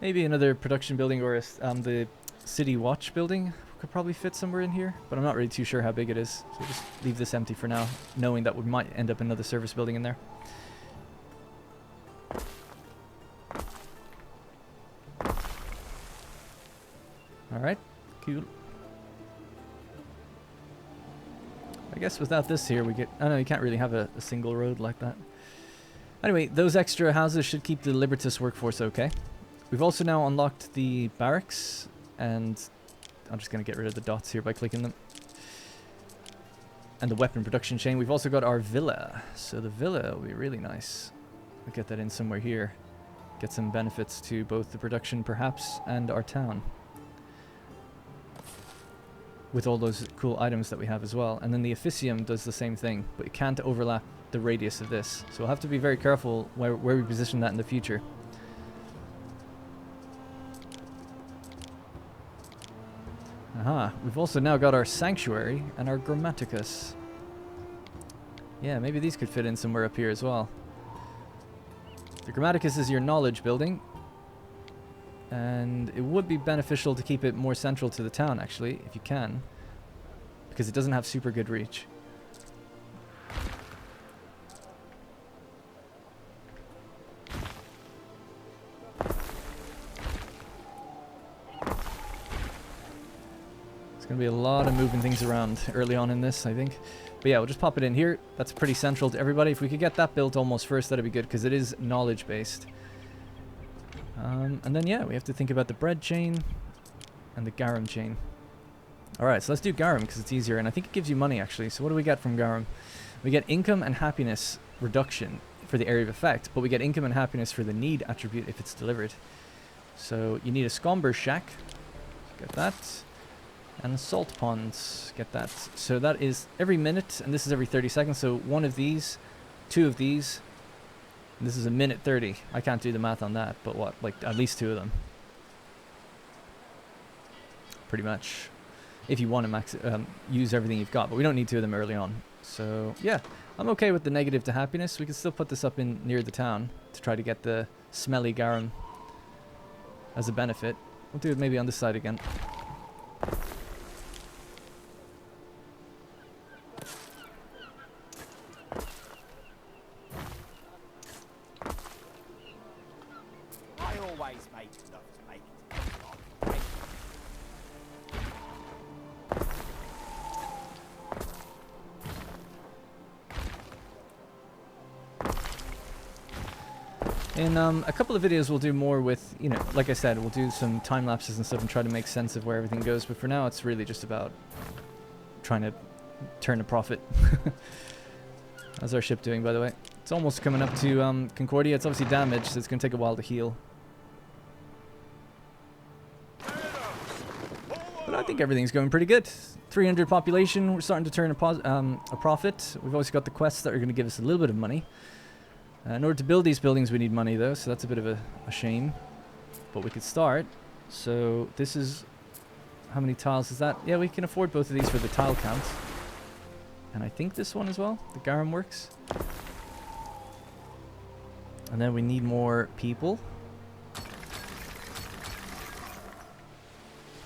Speaker 1: Maybe another production building or the city watch building could probably fit somewhere in here, but I'm not really too sure how big it is. So just leave this empty for now, knowing that we might end up another service building in there. Alright, cool. I guess without this here, we get... I know you can't really have a single road like that. Anyway, those extra houses should keep the Libertas workforce okay. We've also now unlocked the barracks, and I'm just going to get rid of the dots here by clicking them. And the weapon production chain. We've also got our villa. So the villa will be really nice. We'll get that in somewhere here. Get some benefits to both the production, perhaps, and our town. With all those cool items that we have as well. And then the Officium does the same thing, but it can't overlap the radius of this. So we'll have to be very careful where we position that in the future. Aha, we've also now got our Sanctuary and our Grammaticus. Yeah, maybe these could fit in somewhere up here as well. The Grammaticus is your knowledge building. And it would be beneficial to keep it more central to the town, actually, if you can. Because it doesn't have super good reach. It's going to be a lot of moving things around early on in this, I think. But yeah, we'll just pop it in here. That's pretty central to everybody. If we could get that built almost first, that'd be good, because it is knowledge-based. And then, yeah, we have to think about the bread chain and the garum chain. Alright, so let's do garum because it's easier, and I think it gives you money, actually. So what do we get from garum? We get income and happiness reduction for the area of effect, but we get income and happiness for the need attribute if it's delivered. So you need a scomber shack. Get that. And salt ponds. Get that. So that is every minute, and this is every 30 seconds. So one of these, two of these. This is a minute 30. I can't do the math on that, but what? Like at least two of them. Pretty much. If you want to use everything you've got, but we don't need two of them early on. So yeah, I'm okay with the negative to happiness. We can still put this up in near the town to try to get the smelly garum as a benefit. We'll do it maybe on this side again.
Speaker 6: I always make stuff to make it.
Speaker 1: In a couple of videos we'll do more with, you know, like I said, we'll do some time lapses and stuff and try to make sense of where everything goes, but for now it's really just about trying to turn a profit. How's our ship doing, by the way? It's almost coming up to Concordia. It's obviously damaged, so it's going to take a while to heal. But I think everything's going pretty good. 300 population, we're starting to turn a profit. We've always got the quests that are going to give us a little bit of money. In order to build these buildings we need money though, so that's a bit of a shame. But we could start. So this is... How many tiles is that? Yeah, we can afford both of these for the tile count. And I think this one as well, the garum works. And then we need more people.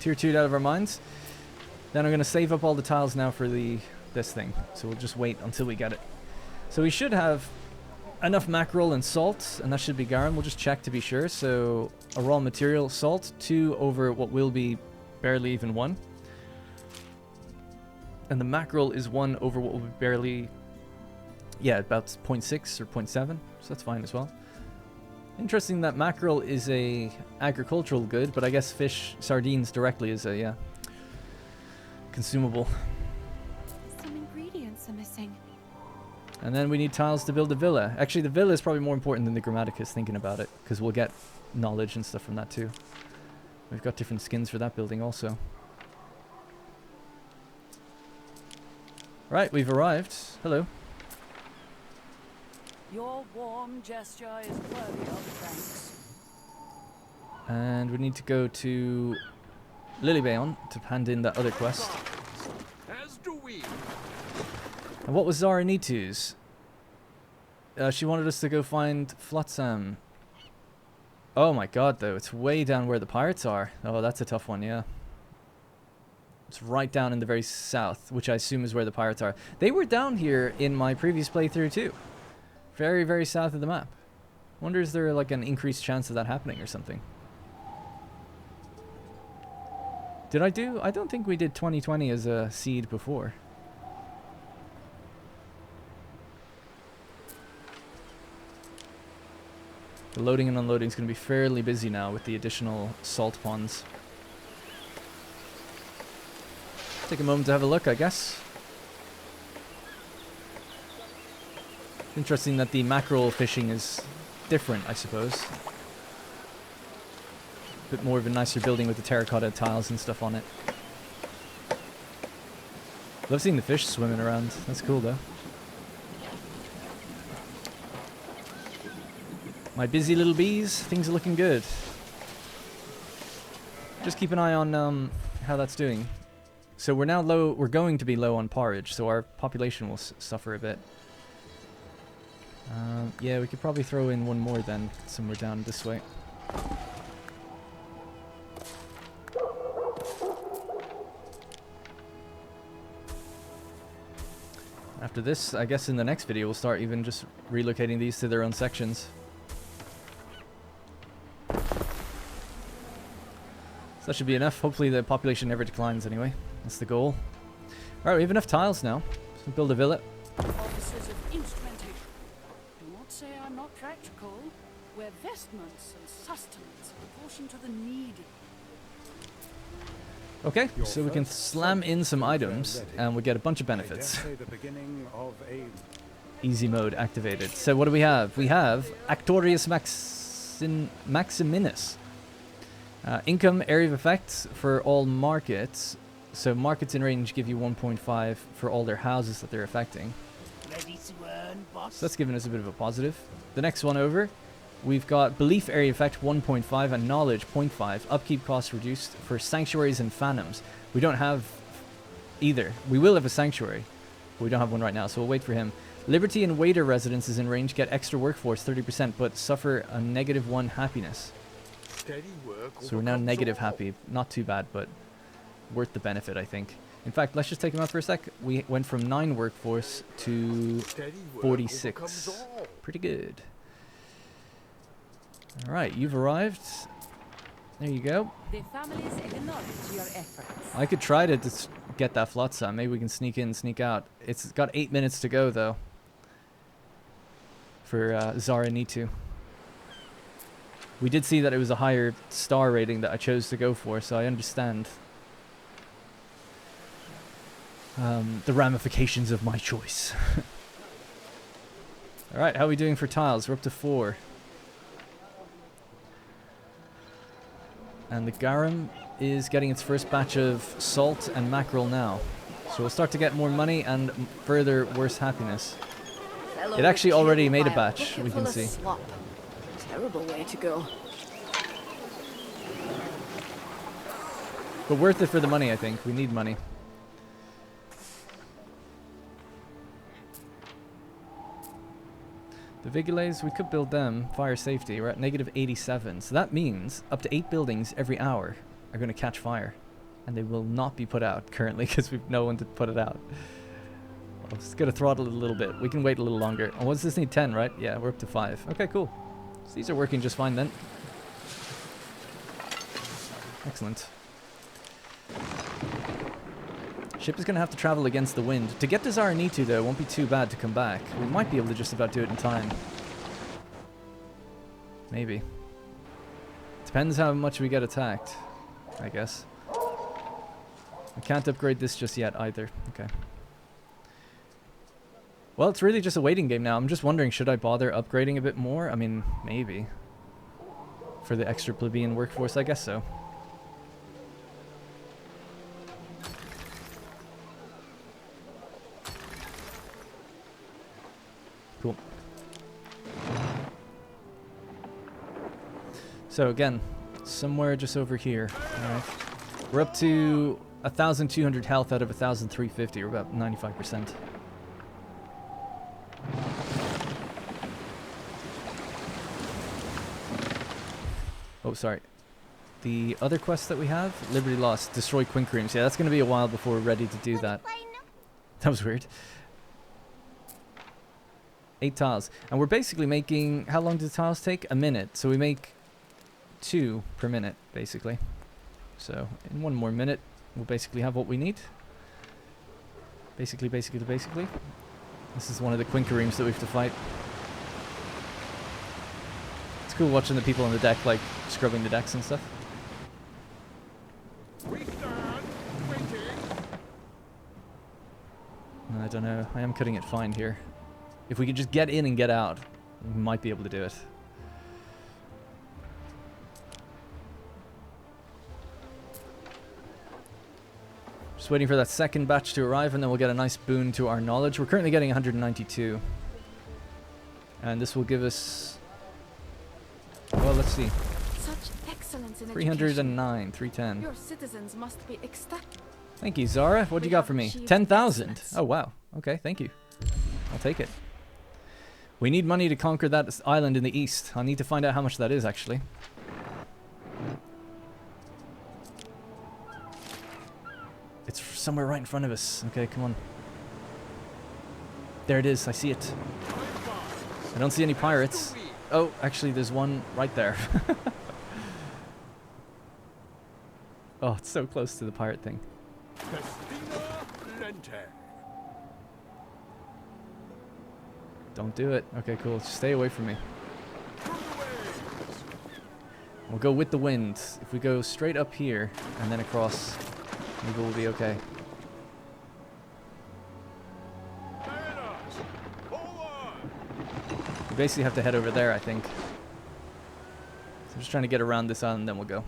Speaker 1: Tier 2'd out of our minds. Then I'm going to save up all the tiles now for this thing. So we'll just wait until we get it. So we should have enough mackerel and salt, and that should be garum. We'll just check to be sure. So a raw material, salt, 2 over what will be barely even 1. And the mackerel is 1 over what will be barely, yeah, about 0.6 or 0.7. So that's fine as well. Interesting that mackerel is a agricultural good, but I guess fish, sardines directly is a, yeah, consumable.
Speaker 4: Some ingredients are missing.
Speaker 1: And then we need tiles to build a villa. Actually, the villa is probably more important than the Grammaticus, thinking about it, because we'll get knowledge and stuff from that too. We've got different skins for that building also. Right, we've arrived. Hello.
Speaker 5: Your warm gesture is worthy of thanks.
Speaker 1: And we need to go to Lilibeon to hand in that other quest.
Speaker 3: As do we.
Speaker 1: And what was Zara Nitu's? She wanted us to go find Flotsam. Oh my god, though. It's way down where the pirates are. Oh, that's a tough one, yeah. It's right down in the very south, which I assume is where the pirates are. They were down here in my previous playthrough, too. Very, very south of the map. Wonder, is there like an increased chance of that happening or something? Did I do? I don't think we did 2020 as a seed before. The loading and unloading is going to be fairly busy now with the additional salt ponds. Take a moment to have a look, I guess. Interesting that the mackerel fishing is different, I suppose. Bit more of a nicer building with the terracotta tiles and stuff on it. Love seeing the fish swimming around. That's cool, though. My busy little bees, things are looking good. Just keep an eye on how that's doing. So we're now low, we're going to be low on porridge, so our population will suffer a bit. Yeah, we could probably throw in one more then, somewhere down this way. After this, I guess in the next video we'll start even just relocating these to their own sections. So that should be enough. Hopefully the population never declines anyway. That's the goal. Alright, we have enough tiles now. So build a villa.
Speaker 7: Officers of instrumentation. Do not say I'm not practical. Where vestments and sustenance proportion to the needy.
Speaker 1: Okay, so we can slam in some items and we get a bunch of benefits. Easy mode activated. So what do we have? We have Actorius Maximinus. Income area of effect for all markets. So markets in range give you 1.5 for all their houses that they're affecting.
Speaker 6: Ready to earn, boss?
Speaker 1: So that's giving us a bit of a positive. The next one over, we've got belief area effect 1.5 and knowledge 0.5. Upkeep costs reduced for sanctuaries and phantoms. We don't have either. We will have a sanctuary, but we don't have one right now, so we'll wait for him. Liberty and waiter residences in range get extra workforce 30%, but suffer a -1 happiness.
Speaker 3: Steady work.
Speaker 1: So we're now negative happy. Not too bad, but worth the benefit, I think. In fact, let's just take him out for a sec. We went from 9 workforce to 46. Pretty good. Alright, you've arrived. There you go.
Speaker 5: The families acknowledge your efforts.
Speaker 1: I could try to just get that flotsam. Maybe we can sneak in, sneak out. It's got 8 minutes to go, though. For Zara Nitu. We did see that it was a higher star rating that I chose to go for, so I understand the ramifications of my choice. Alright, how are we doing for tiles? We're up to 4. And the garum is getting its first batch of salt and mackerel now. So we'll start to get more money and further worse happiness. It actually already made a batch, we can see.
Speaker 7: Terrible way to go.
Speaker 1: But worth it for the money, I think. We need money. The Vigiles, we could build them. Fire safety, we're at -87. So that means up to 8 buildings every hour are going to catch fire. And they will not be put out currently because we've no one to put it out. I'm just going to throttle it a little bit. We can wait a little longer. And what does this need? 10, right? Yeah, we're up to 5. Okay, cool. So these are working just fine then. Excellent. Ship is going to have to travel against the wind. To get to Zaranitu, though, it won't be too bad to come back. We might be able to just about do it in time. Maybe. Depends how much we get attacked, I guess. We can't upgrade this just yet either. Okay. Well, it's really just a waiting game now. I'm just wondering, should I bother upgrading a bit more? I mean, maybe. For the extra plebeian workforce, I guess so. Cool. So again, somewhere just over here. Alright. We're up to 1,200 health out of 1,350. We're about 95%. Oh, sorry. The other quest that we have, Liberty Lost, destroy Quincreams. Yeah, that's going to be a while before we're ready to do that. That was weird. 8 tiles. And we're basically making... How long do the tiles take? A minute. So we make 2 per minute, basically. So in one more minute, we'll basically have what we need. Basically. This is one of the Quinkeremes that we have to fight. It's cool watching the people on the deck, like, scrubbing the decks and stuff.
Speaker 3: We stand waiting.
Speaker 1: I don't know. I am cutting it fine here. If we could just get in and get out, we might be able to do it. Just waiting for that second batch to arrive, and then we'll get a nice boon to our knowledge. We're currently getting 192. And this will give us... Well, let's see.
Speaker 2: Such excellence in
Speaker 1: 309, 310.
Speaker 2: education. Your citizens must be ecstatic.
Speaker 1: Thank you, Zara. What do you got for me?
Speaker 2: Achieved
Speaker 1: 10,000.
Speaker 2: excellence.
Speaker 1: Oh, wow. Okay, thank you. I'll take it. We need money to conquer that island in the east. I'll need to find out how much that is, actually. It's somewhere right in front of us. Okay, come on. There it is. I see it. I don't see any pirates. Oh, actually, there's one right there. Oh, it's so close to the pirate thing.
Speaker 3: Festina Lente.
Speaker 1: Don't do it. Okay, cool. Just stay away from me. We'll go with the wind. If we go straight up here and then across, maybe we'll be okay. We basically have to head over there, I think. So I'm just trying to get around this island, then we'll go.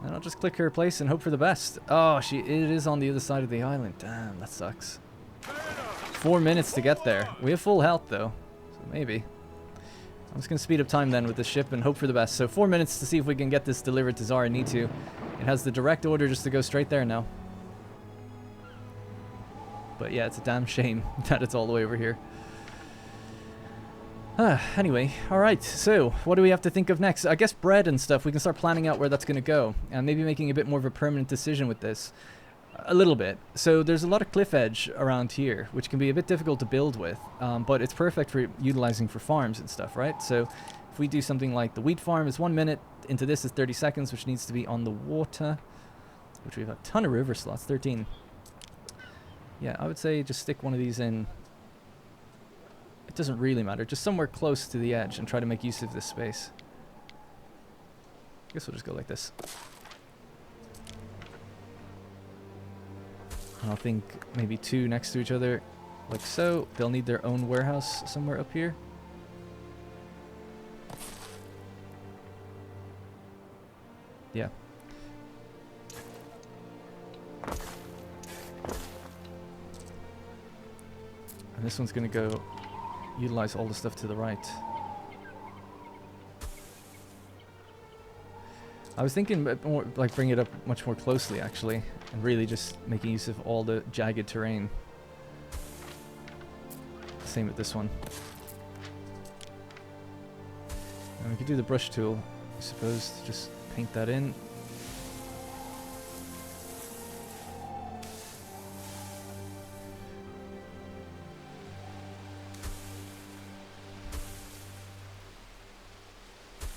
Speaker 1: And I'll just click her place and hope for the best. Oh, it is on the other side of the island. Damn, that sucks. 4 minutes to get there. We have full health, though. So maybe. I'm just going to speed up time then with the ship and hope for the best. So 4 minutes to see if we can get this delivered to Zara Need to. It has the direct order just to go straight there now. But yeah, it's a damn shame that it's all the way over here. Anyway, alright, so what do we have to think of next? I guess bread and stuff, we can start planning out where that's going to go. And maybe making a bit more of a permanent decision with this. A little bit. So there's a lot of cliff edge around here, which can be a bit difficult to build with. But it's perfect for utilizing for farms and stuff, right? So if we do something like the wheat farm is 1 minute, into this is 30 seconds, which needs to be on the water. Which we have a ton of river slots, 13. Yeah, I would say just stick one of these in. It doesn't really matter. Just somewhere close to the edge and try to make use of this space. I guess we'll just go like this. And I'll think maybe two next to each other, like so. They'll need their own warehouse somewhere up here. Yeah. And this one's going to go utilize all the stuff to the right. I was thinking more, like bring it up much more closely actually, and really just making use of all the jagged terrain. Same with this one. And we could do the brush tool, I suppose, to just paint that in.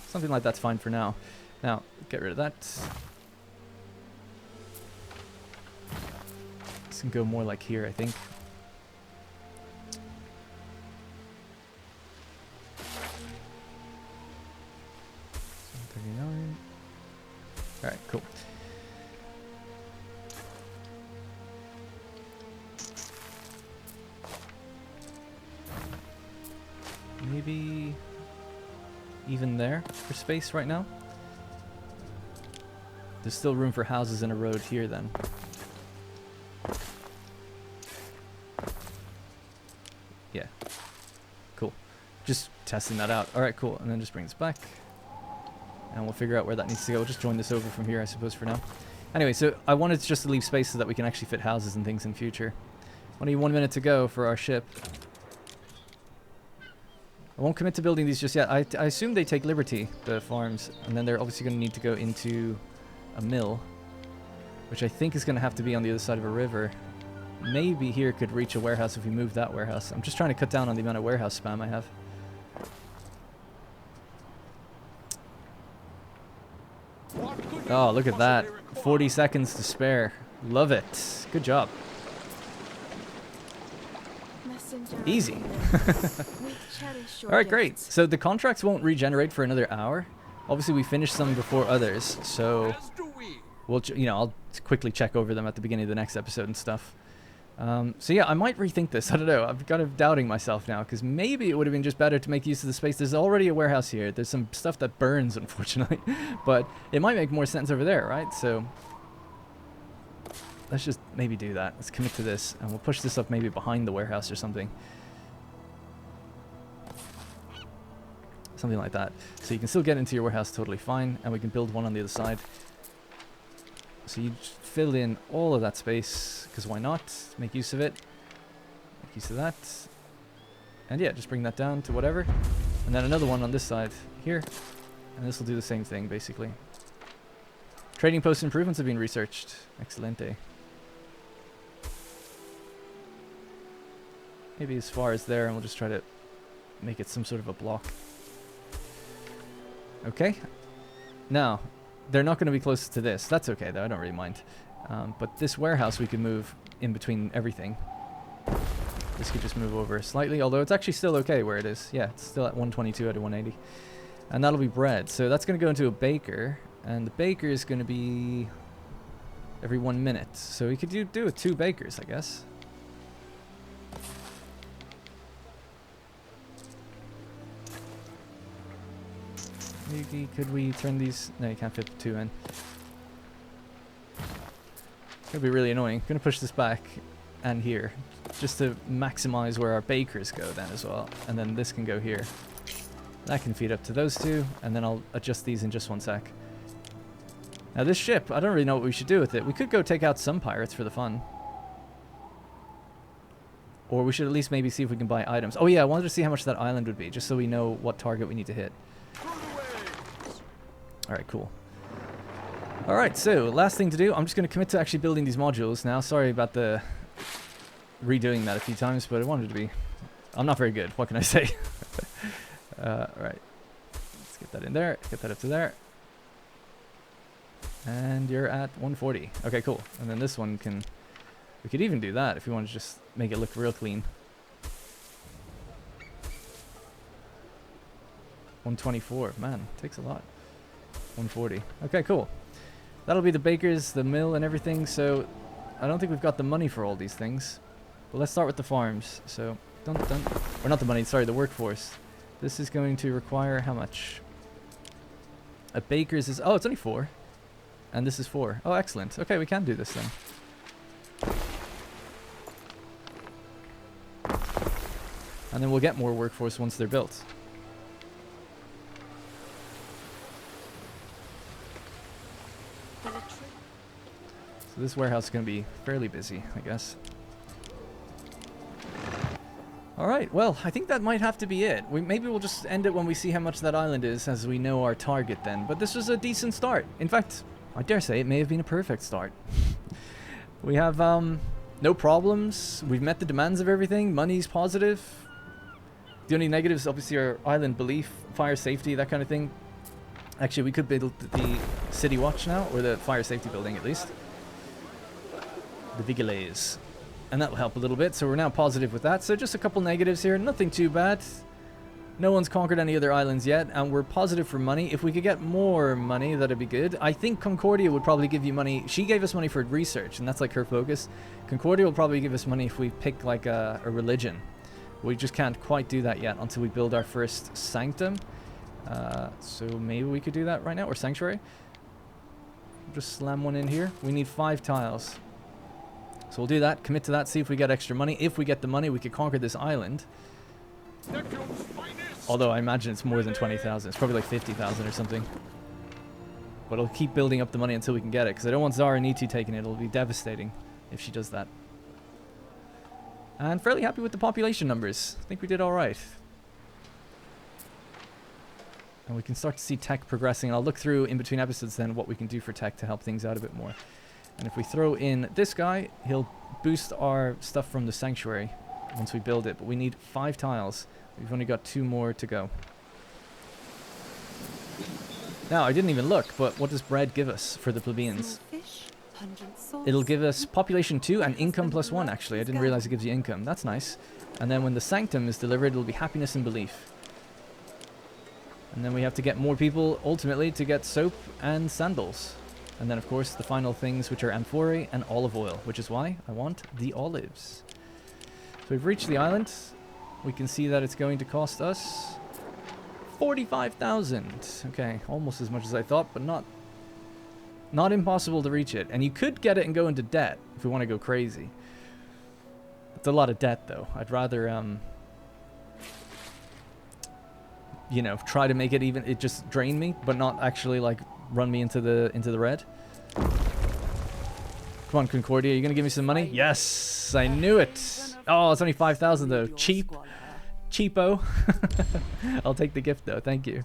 Speaker 1: Something like that's fine for now. Now, get rid of that. This can go more like here, I think. Alright, cool. Maybe even there for space right now. There's still room for houses and a road here then. Yeah. Cool. Just testing that out. Alright, cool. And then just bring this back. And we'll figure out where that needs to go. We'll just join this over from here, I suppose, for now. Anyway, so I wanted just to leave space so that we can actually fit houses and things in future. Only 1 minute to go for our ship. I won't commit to building these just yet. I assume they take Liberty, the farms, and then they're obviously going to need to go into a mill, which I think is going to have to be on the other side of a river. Maybe here could reach a warehouse if we move that warehouse. I'm just trying to cut down on the amount of warehouse spam I have. Oh, look at that. 40 seconds to spare. Love it. Good job.
Speaker 2: Messenger
Speaker 1: Easy.
Speaker 2: we cherish your
Speaker 1: Alright, great.
Speaker 2: gifts.
Speaker 1: So the contracts won't regenerate for another hour. Obviously, we finished some before others, so
Speaker 3: As do we.
Speaker 1: we'll, I'll quickly check over them at the beginning of the next episode and stuff. So yeah, I might rethink this. I don't know. I'm kind of doubting myself now, because maybe it would have been just better to make use of the space. There's already a warehouse here. There's some stuff that burns, unfortunately, but it might make more sense over there, right? So let's just maybe do that. Let's commit to this, and we'll push this up maybe behind the warehouse or something. Something like that. So you can still get into your warehouse totally fine, and we can build one on the other side. So you just fill in all of that space, because why not? Make use of it. Make use of that. And yeah, just bring that down to whatever. And then another one on this side here. And this will do the same thing, basically. Trading post improvements have been researched. Excelente. Maybe as far as there, and we'll just try to make it some sort of a block. Okay. Now, they're not going to be close to this. That's okay, though. I don't really mind. But this warehouse, we can move in between everything. This could just move over slightly, although it's actually still okay where it is. Yeah, it's still at 122 out of 180. And that'll be bread. So that's going to go into a baker. And the baker is going to be every 1 minute. So we could do with 2 bakers, I guess. Maybe could we turn these? No, you can't fit 2 in. It's gonna be really annoying. Gonna push this back and here, just to maximize where our bakers go then as well. And then this can go here. That can feed up to those 2, and then I'll adjust these in just 1 sec. Now this ship, I don't really know what we should do with it. We could go take out some pirates for the fun. Or we should at least maybe see if we can buy items. Oh yeah, I wanted to see how much that island would be, just so we know what target we need to hit. Alright, cool. Alright, so last thing to do, I'm just going to commit to actually building these modules now. Sorry about the redoing that a few times, but I wanted to be. I'm not very good, what can I say? Alright, let's get that in there, get that up to there. And you're at 140. Okay, cool. And then this one can, we could even do that if we want to just make it look real clean. 124, man, takes a lot. 140. Okay, cool. That'll be the bakers, the mill, and everything. So I don't think we've got the money for all these things. But let's start with the farms. So, or not the money, sorry, the workforce. This is going to require how much? A baker's is, oh, it's only 4. And this is 4. Oh, excellent. Okay, we can do this then. And then we'll get more workforce once they're built. So this warehouse is going to be fairly busy, I guess. Alright, well, I think that might have to be it. Maybe we'll just end it when we see how much that island is, as we know our target then. But this was a decent start. In fact, I dare say it may have been a perfect start. We have no problems. We've met the demands of everything. Money's positive. The only negatives, obviously, are island belief, fire safety, that kind of thing. Actually, we could build the city watch now, or the fire safety building at least. The Vigiles. And that will help a little bit, so we're now positive with that. So just a couple negatives here, nothing too bad. No one's conquered any other islands yet, and we're positive for money. If we could get more money, that'd be good. I think Concordia would probably give you money. She gave us money for research, and that's like her focus. Concordia will probably give us money if we pick like a religion. We just can't quite do that yet until we build our first sanctum. So maybe we could do that right now, or sanctuary. Just slam one in here. We need 5 tiles. So we'll do that, commit to that, see if we get extra money. If we get the money, we could conquer this island. Although I imagine it's more than 20,000. It's probably like 50,000 or something. But I'll keep building up the money until we can get it, because I don't want Zara Niti taking it. It'll be devastating if she does that. And fairly happy with the population numbers. I think we did alright. And we can start to see tech progressing. I'll look through in between episodes then what we can do for tech to help things out a bit more. And if we throw in this guy, he'll boost our stuff from the sanctuary once we build it. But we need 5 tiles. We've only got 2 more to go. Now, I didn't even look, but what does bread give us for the plebeians?
Speaker 4: Small fish, pungent sauce.
Speaker 1: It'll give us population 2 and income +1, actually. I didn't realize it gives you income. That's nice. And then when the sanctum is delivered, it'll be happiness and belief. And then we have to get more people, ultimately, to get soap and sandals. And then, of course, the final things, which are amphorae and olive oil, which is why I want the olives. So we've reached the island. We can see that it's going to cost us 45,000. Okay, almost as much as I thought, but not impossible to reach it. And you could get it and go into debt if we want to go crazy. It's a lot of debt, though. I'd rather, you know, try to make it even, it just drain me, but not actually, like, run me into the red. Come on, Concordia, are you going to give me some money? Yes, I knew it. Oh, it's only 5,000, though. Cheapo. I'll take the gift, though. Thank you.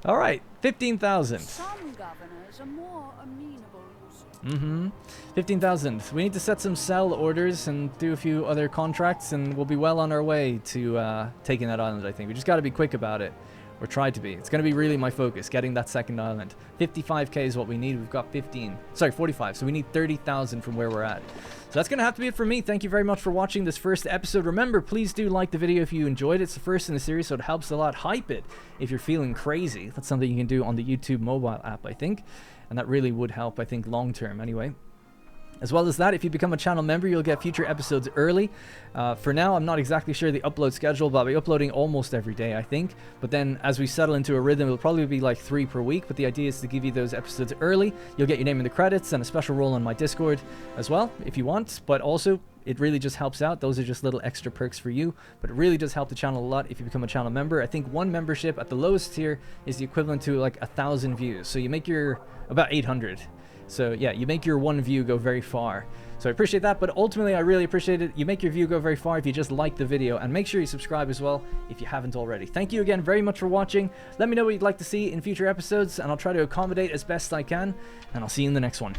Speaker 1: All right, 15,000.
Speaker 7: Some governors are more amenable.
Speaker 1: 15,000. We need to set some sell orders and do a few other contracts, and we'll be well on our way to taking that island, I think. We just got to be quick about it. Or try to be. It's going to be really my focus, getting that second island. 55k is what we need. We've got 45. So we need 30,000 from where we're at. So that's going to have to be it for me. Thank you very much for watching this first episode. Remember, please do like the video if you enjoyed it. It's the first in the series, so it helps a lot. Hype it if you're feeling crazy. That's something you can do on the YouTube mobile app, I think. And that really would help, I think, long term anyway. As well as that, if you become a channel member, you'll get future episodes early. For now, I'm not exactly sure the upload schedule, but I'll be uploading almost every day, I think. But then, as we settle into a rhythm, it'll probably be like 3 per week. But the idea is to give you those episodes early. You'll get your name in the credits and a special role on my Discord as well, if you want. But also, it really just helps out. Those are just little extra perks for you. But it really does help the channel a lot if you become a channel member. I think one membership at the lowest tier is the equivalent to like 1,000 views. So you make your about 800. So yeah, you make your one view go very far. So I appreciate that, but ultimately I really appreciate it. You make your view go very far if you just like the video, and make sure you subscribe as well if you haven't already. Thank you again very much for watching. Let me know what you'd like to see in future episodes, and I'll try to accommodate as best I can, and I'll see you in the next one.